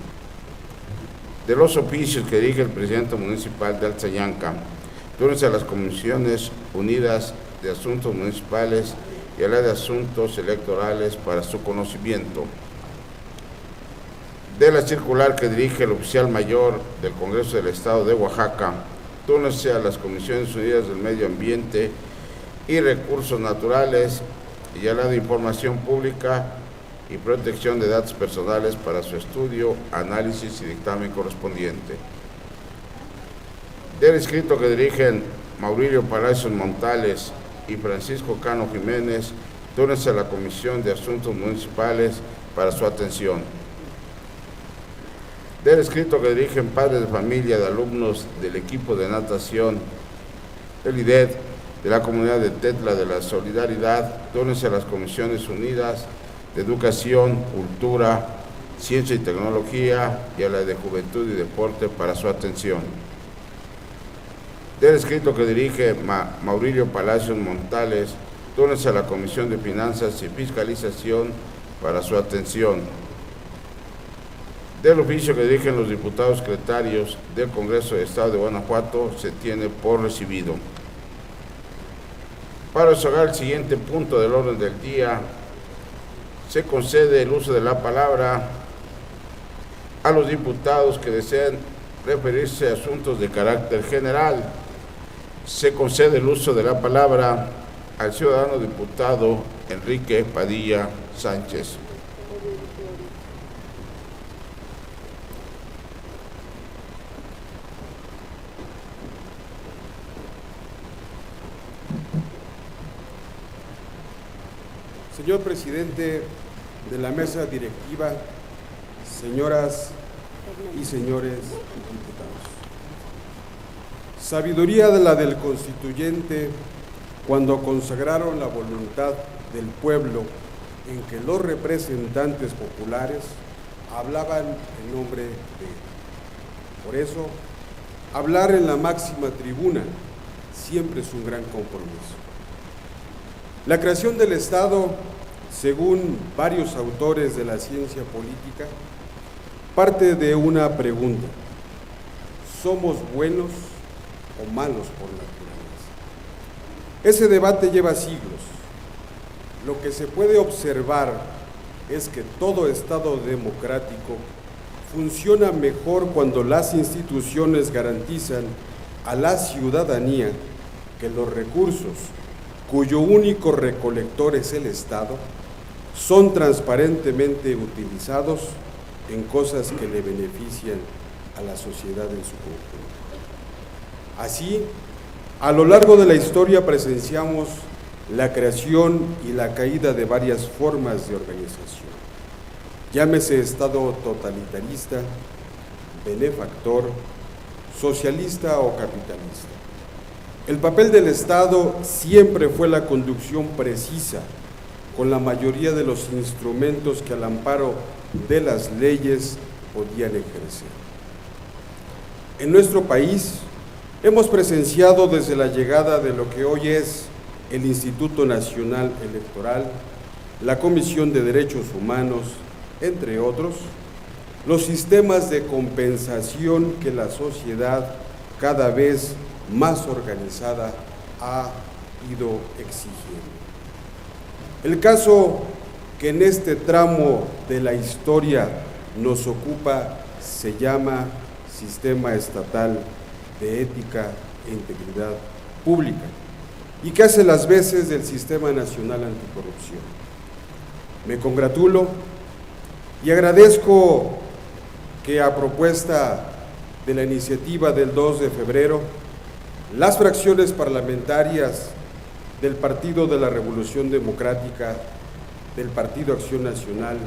De los oficios que dirige el presidente municipal de Alzayanca, túrnese a las Comisiones Unidas de Asuntos Municipales y a la de Asuntos Electorales para su conocimiento. De la circular que dirige el oficial mayor del Congreso del Estado de Oaxaca, túrnese a las Comisiones Unidas del Medio Ambiente y Recursos Naturales y a la de Información Pública y Protección de Datos Personales para su estudio, análisis y dictamen correspondiente. Del escrito que dirigen Maurilio Palacios Montales y Francisco Cano Jiménez, túrnese a la Comisión de Asuntos Municipales para su atención. Del escrito que dirigen padres de familia de alumnos del equipo de natación del IDET de la comunidad de Tetla de la Solidaridad, túrnese a las Comisiones Unidas de Educación, Cultura, Ciencia y Tecnología y a la de Juventud y Deporte para su atención. Del escrito que dirige Maurilio Palacios Montales, túrnese a la Comisión de Finanzas y Fiscalización para su atención. Del oficio que dirigen los diputados secretarios del Congreso del Estado de Guanajuato se tiene por recibido. Para resolver el siguiente punto del orden del día, se concede el uso de la palabra a los diputados que deseen referirse a asuntos de carácter general. Se concede el uso de la palabra al ciudadano diputado Enrique Padilla Sánchez. Señor presidente de la mesa directiva, señoras y señores diputados. Sabiduría de la del constituyente cuando consagraron la voluntad del pueblo en que los representantes populares hablaban en nombre de él. Por eso, hablar en la máxima tribuna siempre es un gran compromiso. La creación del Estado, según varios autores de la ciencia política, parte de una pregunta: ¿somos buenos o malos por naturaleza? Ese debate lleva siglos. Lo que se puede observar es que todo Estado democrático funciona mejor cuando las instituciones garantizan a la ciudadanía que los recursos, cuyo único recolector es el Estado, son transparentemente utilizados en cosas que le benefician a la sociedad en su conjunto. Así, a lo largo de la historia presenciamos la creación y la caída de varias formas de organización. Llámese Estado totalitarista, benefactor, socialista o capitalista. El papel del Estado siempre fue la conducción precisa, con la mayoría de los instrumentos que al amparo de las leyes podían ejercer. En nuestro país hemos presenciado desde la llegada de lo que hoy es el Instituto Nacional Electoral, la Comisión de Derechos Humanos, entre otros, los sistemas de compensación que la sociedad cada vez más organizada ha ido exigiendo. El caso que en este tramo de la historia nos ocupa se llama Sistema Estatal de Ética e Integridad Pública y que hace las veces del Sistema Nacional Anticorrupción. Me congratulo y agradezco que a propuesta de la iniciativa del 2 de febrero, las fracciones parlamentarias del Partido de la Revolución Democrática, del Partido Acción Nacional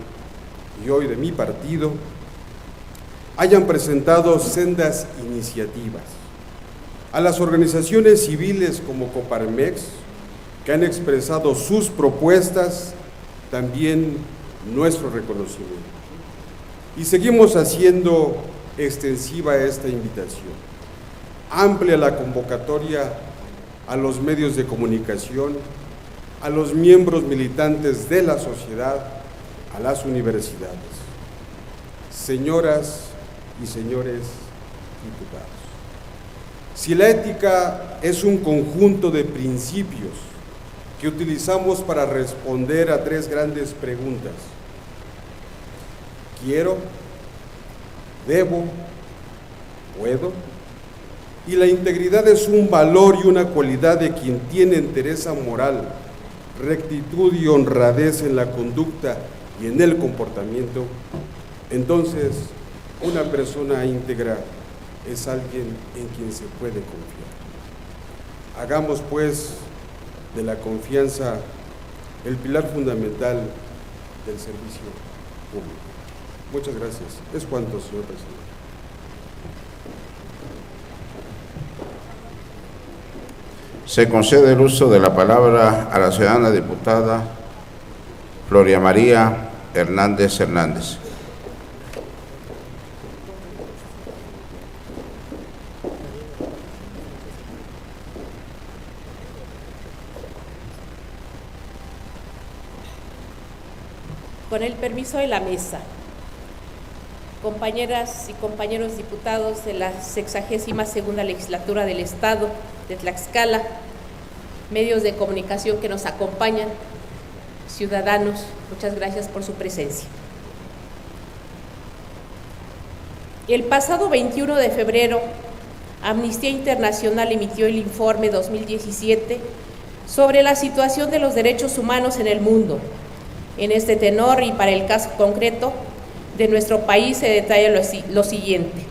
y hoy de mi partido, hayan presentado sendas iniciativas a las organizaciones civiles como Coparmex, que han expresado sus propuestas, también nuestro reconocimiento. Y seguimos haciendo extensiva esta invitación. Amplia la convocatoria a los medios de comunicación, a los miembros militantes de la sociedad, a las universidades. Señoras y señores diputados, si la ética es un conjunto de principios que utilizamos para responder a tres grandes preguntas: ¿quiero? ¿Debo? ¿Puedo? Y la integridad es un valor y una cualidad de quien tiene entereza moral, rectitud y honradez en la conducta y en el comportamiento. Entonces, una persona íntegra es alguien en quien se puede confiar. Hagamos, pues, de la confianza el pilar fundamental del servicio público. Muchas gracias. Es cuanto, señor presidente. Se concede el uso de la palabra a la ciudadana diputada Floria María Hernández Hernández. Con el permiso de la mesa, compañeras y compañeros diputados de la 62ª Legislatura del Estado de Tlaxcala, medios de comunicación que nos acompañan, ciudadanos, muchas gracias por su presencia. El pasado 21 de febrero, Amnistía Internacional emitió el informe 2017 sobre la situación de los derechos humanos en el mundo. En este tenor y para el caso concreto de nuestro país se detalla lo siguiente.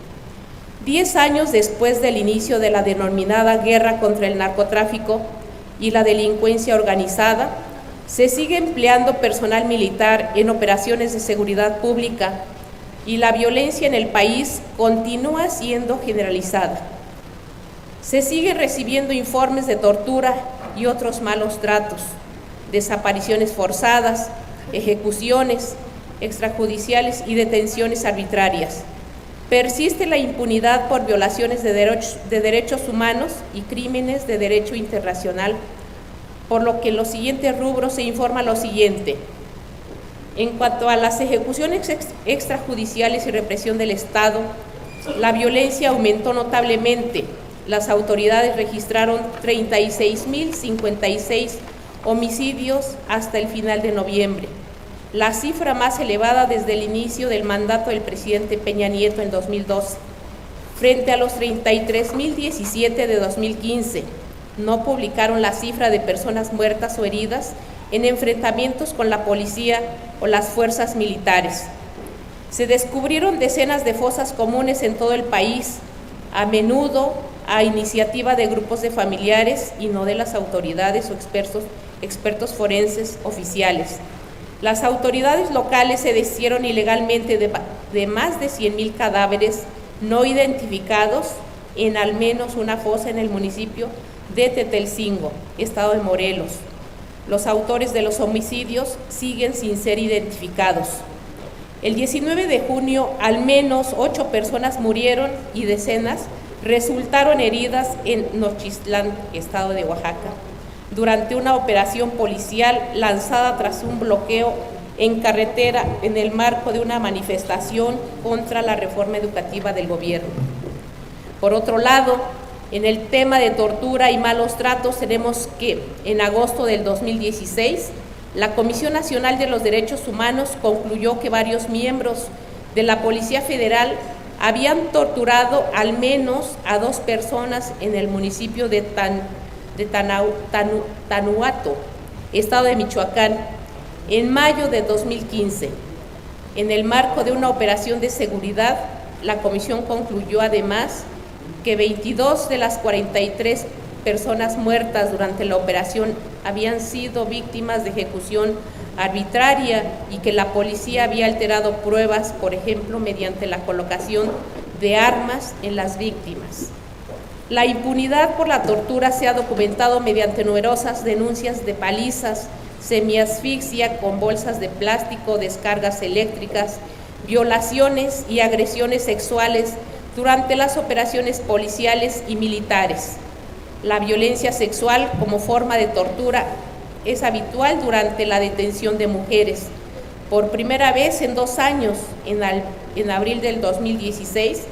10 años después del inicio de la denominada guerra contra el narcotráfico y la delincuencia organizada, Se sigue empleando personal militar en operaciones de seguridad pública y la violencia en el país continúa siendo generalizada. Se siguen recibiendo informes de tortura y otros malos tratos, desapariciones forzadas, ejecuciones extrajudiciales y detenciones arbitrarias. Persiste la impunidad por violaciones de derechos humanos y crímenes de derecho internacional, por lo que en los siguientes rubros se informa lo siguiente. En cuanto a las ejecuciones extrajudiciales y represión del Estado, la violencia aumentó notablemente. Las autoridades registraron 36.056 homicidios hasta el final de noviembre, la cifra más elevada desde el inicio del mandato del presidente Peña Nieto en 2012, frente a los 33.017 de 2015. No publicaron la cifra de personas muertas o heridas en enfrentamientos con la policía o las fuerzas militares. Se descubrieron decenas de fosas comunes en todo el país, a menudo a iniciativa de grupos de familiares y no de las autoridades o expertos forenses oficiales. Las autoridades locales se deshicieron ilegalmente de más de 100,000 cadáveres no identificados en al menos una fosa en el municipio de Tetelcingo, estado de Morelos. Los autores de los homicidios siguen sin ser identificados. El 19 de junio, al menos 8 personas murieron y decenas resultaron heridas en Nochistlán, estado de Oaxaca, durante una operación policial lanzada tras un bloqueo en carretera en el marco de una manifestación contra la reforma educativa del gobierno. Por otro lado, en el tema de tortura y malos tratos, tenemos que en agosto del 2016, la Comisión Nacional de los Derechos Humanos concluyó que varios miembros de la Policía Federal habían torturado al menos a 2 personas en el municipio de Tanuato, estado de Michoacán, en mayo de 2015. En el marco de una operación de seguridad, la comisión concluyó además que 22 de las 43 personas muertas durante la operación habían sido víctimas de ejecución arbitraria y que la policía había alterado pruebas, por ejemplo, mediante la colocación de armas en las víctimas. La impunidad por la tortura se ha documentado mediante numerosas denuncias de palizas, semiasfixia con bolsas de plástico, descargas eléctricas, violaciones y agresiones sexuales durante las operaciones policiales y militares. La violencia sexual como forma de tortura es habitual durante la detención de mujeres. Por primera vez en 2 años, en abril del 2016,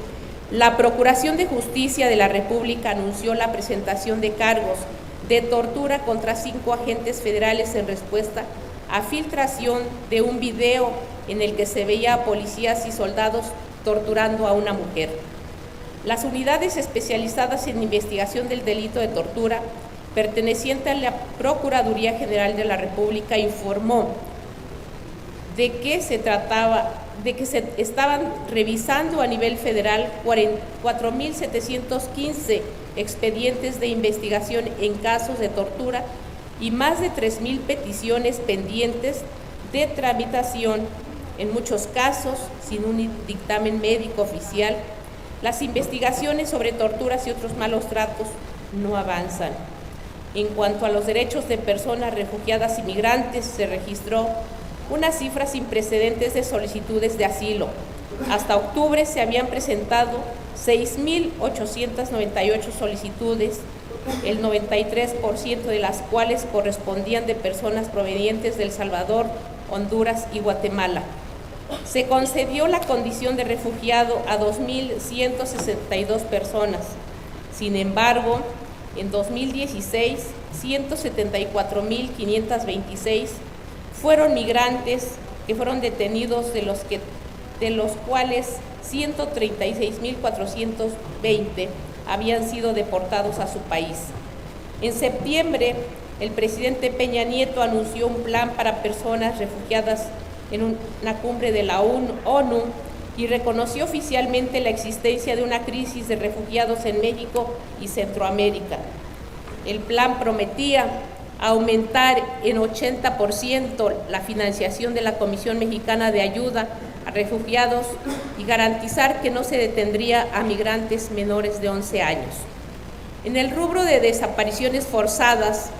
la Procuración de Justicia de la República anunció la presentación de cargos de tortura contra 5 agentes federales en respuesta a filtración de un video en el que se veía a policías y soldados torturando a una mujer. Las unidades especializadas en investigación del delito de tortura, perteneciente a la Procuraduría General de la República, informó de que se estaban revisando a nivel federal 4.715 expedientes de investigación en casos de tortura y más de 3.000 peticiones pendientes de tramitación, en muchos casos sin un dictamen médico oficial. Las investigaciones sobre torturas y otros malos tratos no avanzan. En cuanto a los derechos de personas refugiadas y migrantes, se registró una cifra sin precedentes de solicitudes de asilo. Hasta octubre se habían presentado 6.898 solicitudes, el 93% de las cuales correspondían de personas provenientes de El Salvador, Honduras y Guatemala. Se concedió la condición de refugiado a 2.162 personas. Sin embargo, en 2016, 174.526 fueron migrantes que fueron detenidos, de los cuales 136.420 habían sido deportados a su país. En septiembre, el presidente Peña Nieto anunció un plan para personas refugiadas en una cumbre de la ONU y reconoció oficialmente la existencia de una crisis de refugiados en México y Centroamérica. El plan prometía aumentar en 80% la financiación de la Comisión Mexicana de Ayuda a Refugiados y garantizar que no se detendría a migrantes menores de 11 años. En el rubro de desapariciones forzadas,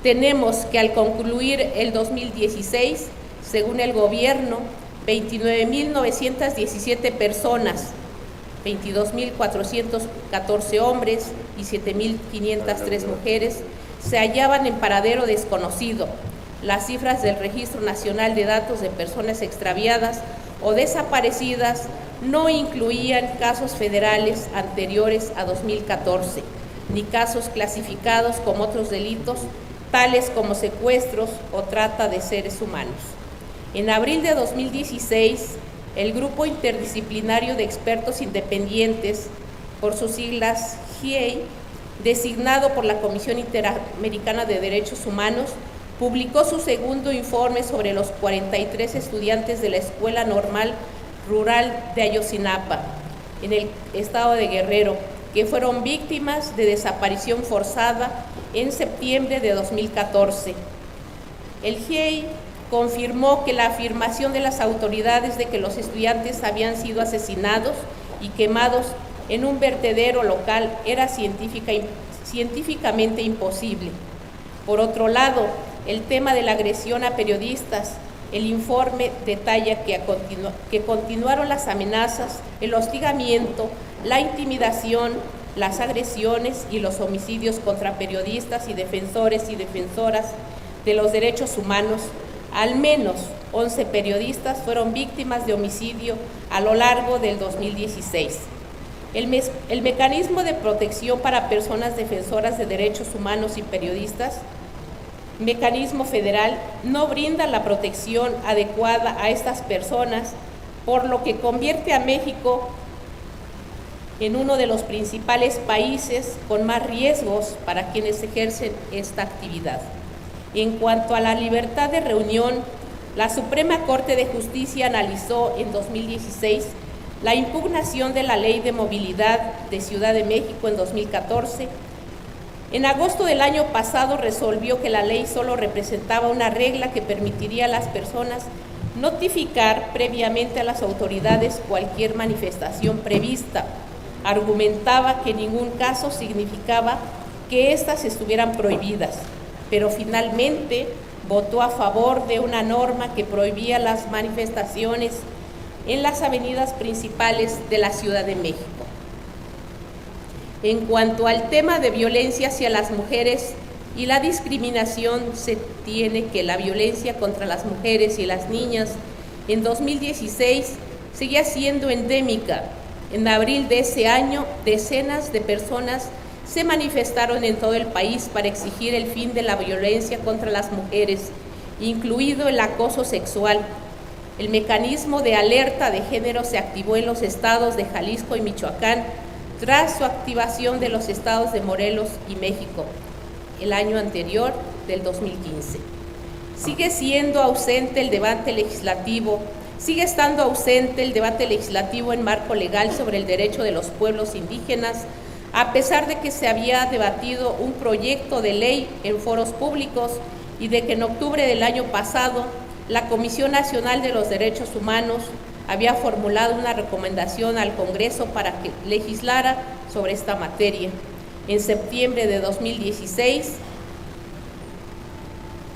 tenemos que al concluir el 2016, según el gobierno, 29.917 personas, 22.414 hombres y 7.503 mujeres se hallaban en paradero desconocido. Las cifras del Registro Nacional de Datos de Personas Extraviadas o Desaparecidas no incluían casos federales anteriores a 2014, ni casos clasificados como otros delitos, tales como secuestros o trata de seres humanos. En abril de 2016, el Grupo Interdisciplinario de Expertos Independientes, por sus siglas GIEI, designado por la Comisión Interamericana de Derechos Humanos, publicó su segundo informe sobre los 43 estudiantes de la Escuela Normal Rural de Ayotzinapa, en el estado de Guerrero, que fueron víctimas de desaparición forzada en septiembre de 2014. El GIEI confirmó que la afirmación de las autoridades de que los estudiantes habían sido asesinados y quemados en un vertedero local era científicamente imposible. Por otro lado, el tema de la agresión a periodistas, el informe detalla que continuaron las amenazas, el hostigamiento, la intimidación, las agresiones y los homicidios contra periodistas y defensores y defensoras de los derechos humanos. Al menos 11 periodistas fueron víctimas de homicidio a lo largo del 2016. El mecanismo de protección para personas defensoras de derechos humanos y periodistas, mecanismo federal, no brinda la protección adecuada a estas personas, por lo que convierte a México en uno de los principales países con más riesgos para quienes ejercen esta actividad. En cuanto a la libertad de reunión, la Suprema Corte de Justicia analizó en 2016 la impugnación de la Ley de Movilidad de Ciudad de México en 2014. En agosto del año pasado resolvió que la ley solo representaba una regla que permitiría a las personas notificar previamente a las autoridades cualquier manifestación prevista. Argumentaba que en ningún caso significaba que éstas estuvieran prohibidas, pero finalmente votó a favor de una norma que prohibía las manifestaciones en las avenidas principales de la Ciudad de México. En cuanto al tema de violencia hacia las mujeres y la discriminación, se tiene que la violencia contra las mujeres y las niñas en 2016 seguía siendo endémica. En abril de ese año, decenas de personas se manifestaron en todo el país para exigir el fin de la violencia contra las mujeres, incluido el acoso sexual. El mecanismo de alerta de género se activó en los estados de Jalisco y Michoacán tras su activación de los estados de Morelos y México el año anterior, del 2015. Sigue estando ausente el debate legislativo en marco legal sobre el derecho de los pueblos indígenas, a pesar de que se había debatido un proyecto de ley en foros públicos y de que en octubre del año pasado la Comisión Nacional de los Derechos Humanos había formulado una recomendación al Congreso para que legislara sobre esta materia. En septiembre de 2016,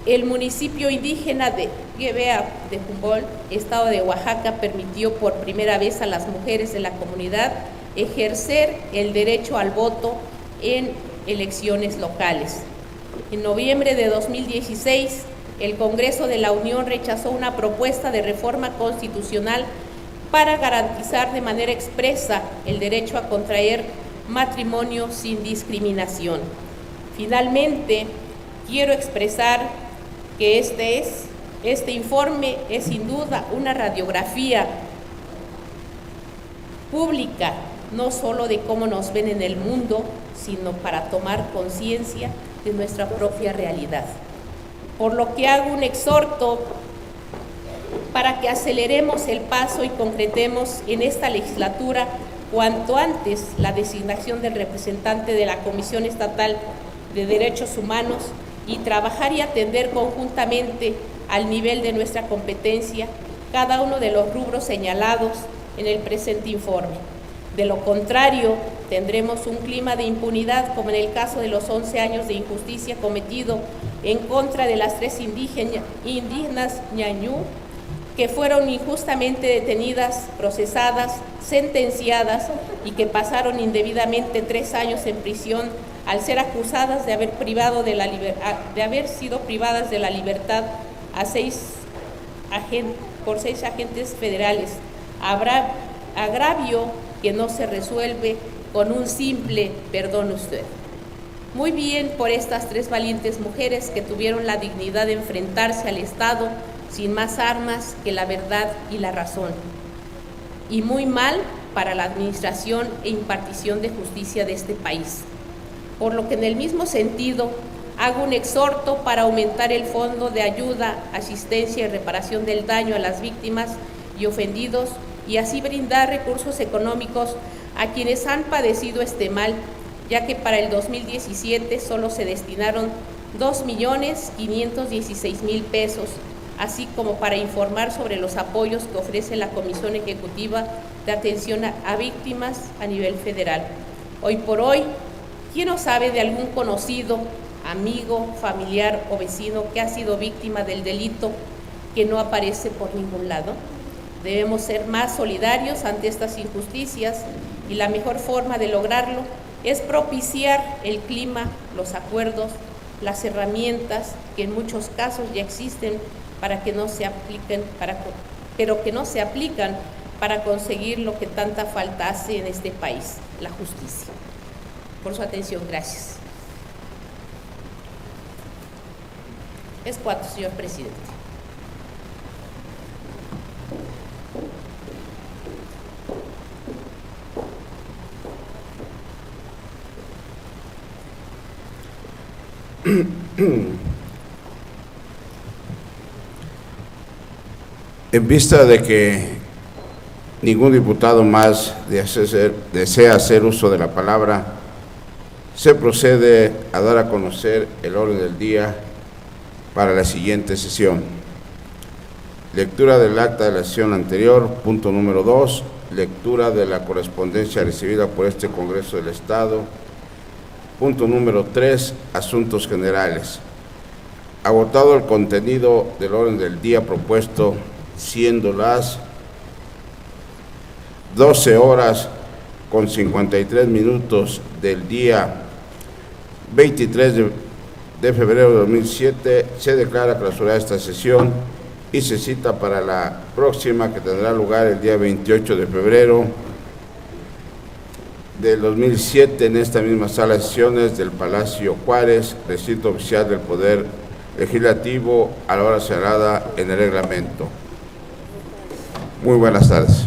el municipio indígena de Guevea de Humboldt, estado de Oaxaca, permitió por primera vez a las mujeres de la comunidad ejercer el derecho al voto en elecciones locales. En noviembre de 2016, el Congreso de la Unión rechazó una propuesta de reforma constitucional para garantizar de manera expresa el derecho a contraer matrimonio sin discriminación. Finalmente, quiero expresar que este informe es sin duda una radiografía pública, no solo de cómo nos ven en el mundo, sino para tomar conciencia de nuestra propia realidad. Por lo que hago un exhorto para que aceleremos el paso y concretemos en esta legislatura cuanto antes la designación del representante de la Comisión Estatal de Derechos Humanos y trabajar y atender conjuntamente al nivel de nuestra competencia cada uno de los rubros señalados en el presente informe. De lo contrario, tendremos un clima de impunidad, como en el caso de los 11 años de injusticia cometido en contra de las 3 indígenas ñañú, que fueron injustamente detenidas, procesadas, sentenciadas y que pasaron indebidamente 3 años en prisión al ser acusadas de haber sido privadas de la libertad por 6 agentes federales. Agravio que no se resuelve con un simple "perdone usted". Muy bien por estas 3 valientes mujeres que tuvieron la dignidad de enfrentarse al Estado sin más armas que la verdad y la razón. Y muy mal para la administración e impartición de justicia de este país. Por lo que en el mismo sentido hago un exhorto para aumentar el fondo de ayuda, asistencia y reparación del daño a las víctimas y ofendidos y así brindar recursos económicos a quienes han padecido este mal, ya que para el 2017 solo se destinaron 2.516.000 pesos, así como para informar sobre los apoyos que ofrece la Comisión Ejecutiva de Atención a Víctimas a nivel federal. Hoy por hoy, ¿quién no sabe de algún conocido, amigo, familiar o vecino que ha sido víctima del delito que no aparece por ningún lado? Debemos ser más solidarios ante estas injusticias y la mejor forma de lograrlo es propiciar el clima, los acuerdos, las herramientas que en muchos casos ya existen pero que no se aplican para conseguir lo que tanta falta hace en este país, la justicia. Por su atención, gracias. Es 4, señor presidente. En vista de que ningún diputado más desea hacer uso de la palabra, se procede a dar a conocer el orden del día para la siguiente sesión. Lectura del acta de la sesión anterior, punto número 2, lectura de la correspondencia recibida por este Congreso del Estado, punto número 3, asuntos generales. Agotado el contenido del orden del día propuesto, siendo las 12:53 del día 23 de febrero de 2007, se declara clausurada esta sesión y se cita para la próxima, que tendrá lugar el día 28 de febrero del 2007 en esta misma sala de sesiones del Palacio Juárez, recinto oficial del Poder Legislativo, a la hora señalada en el reglamento. Muy buenas tardes.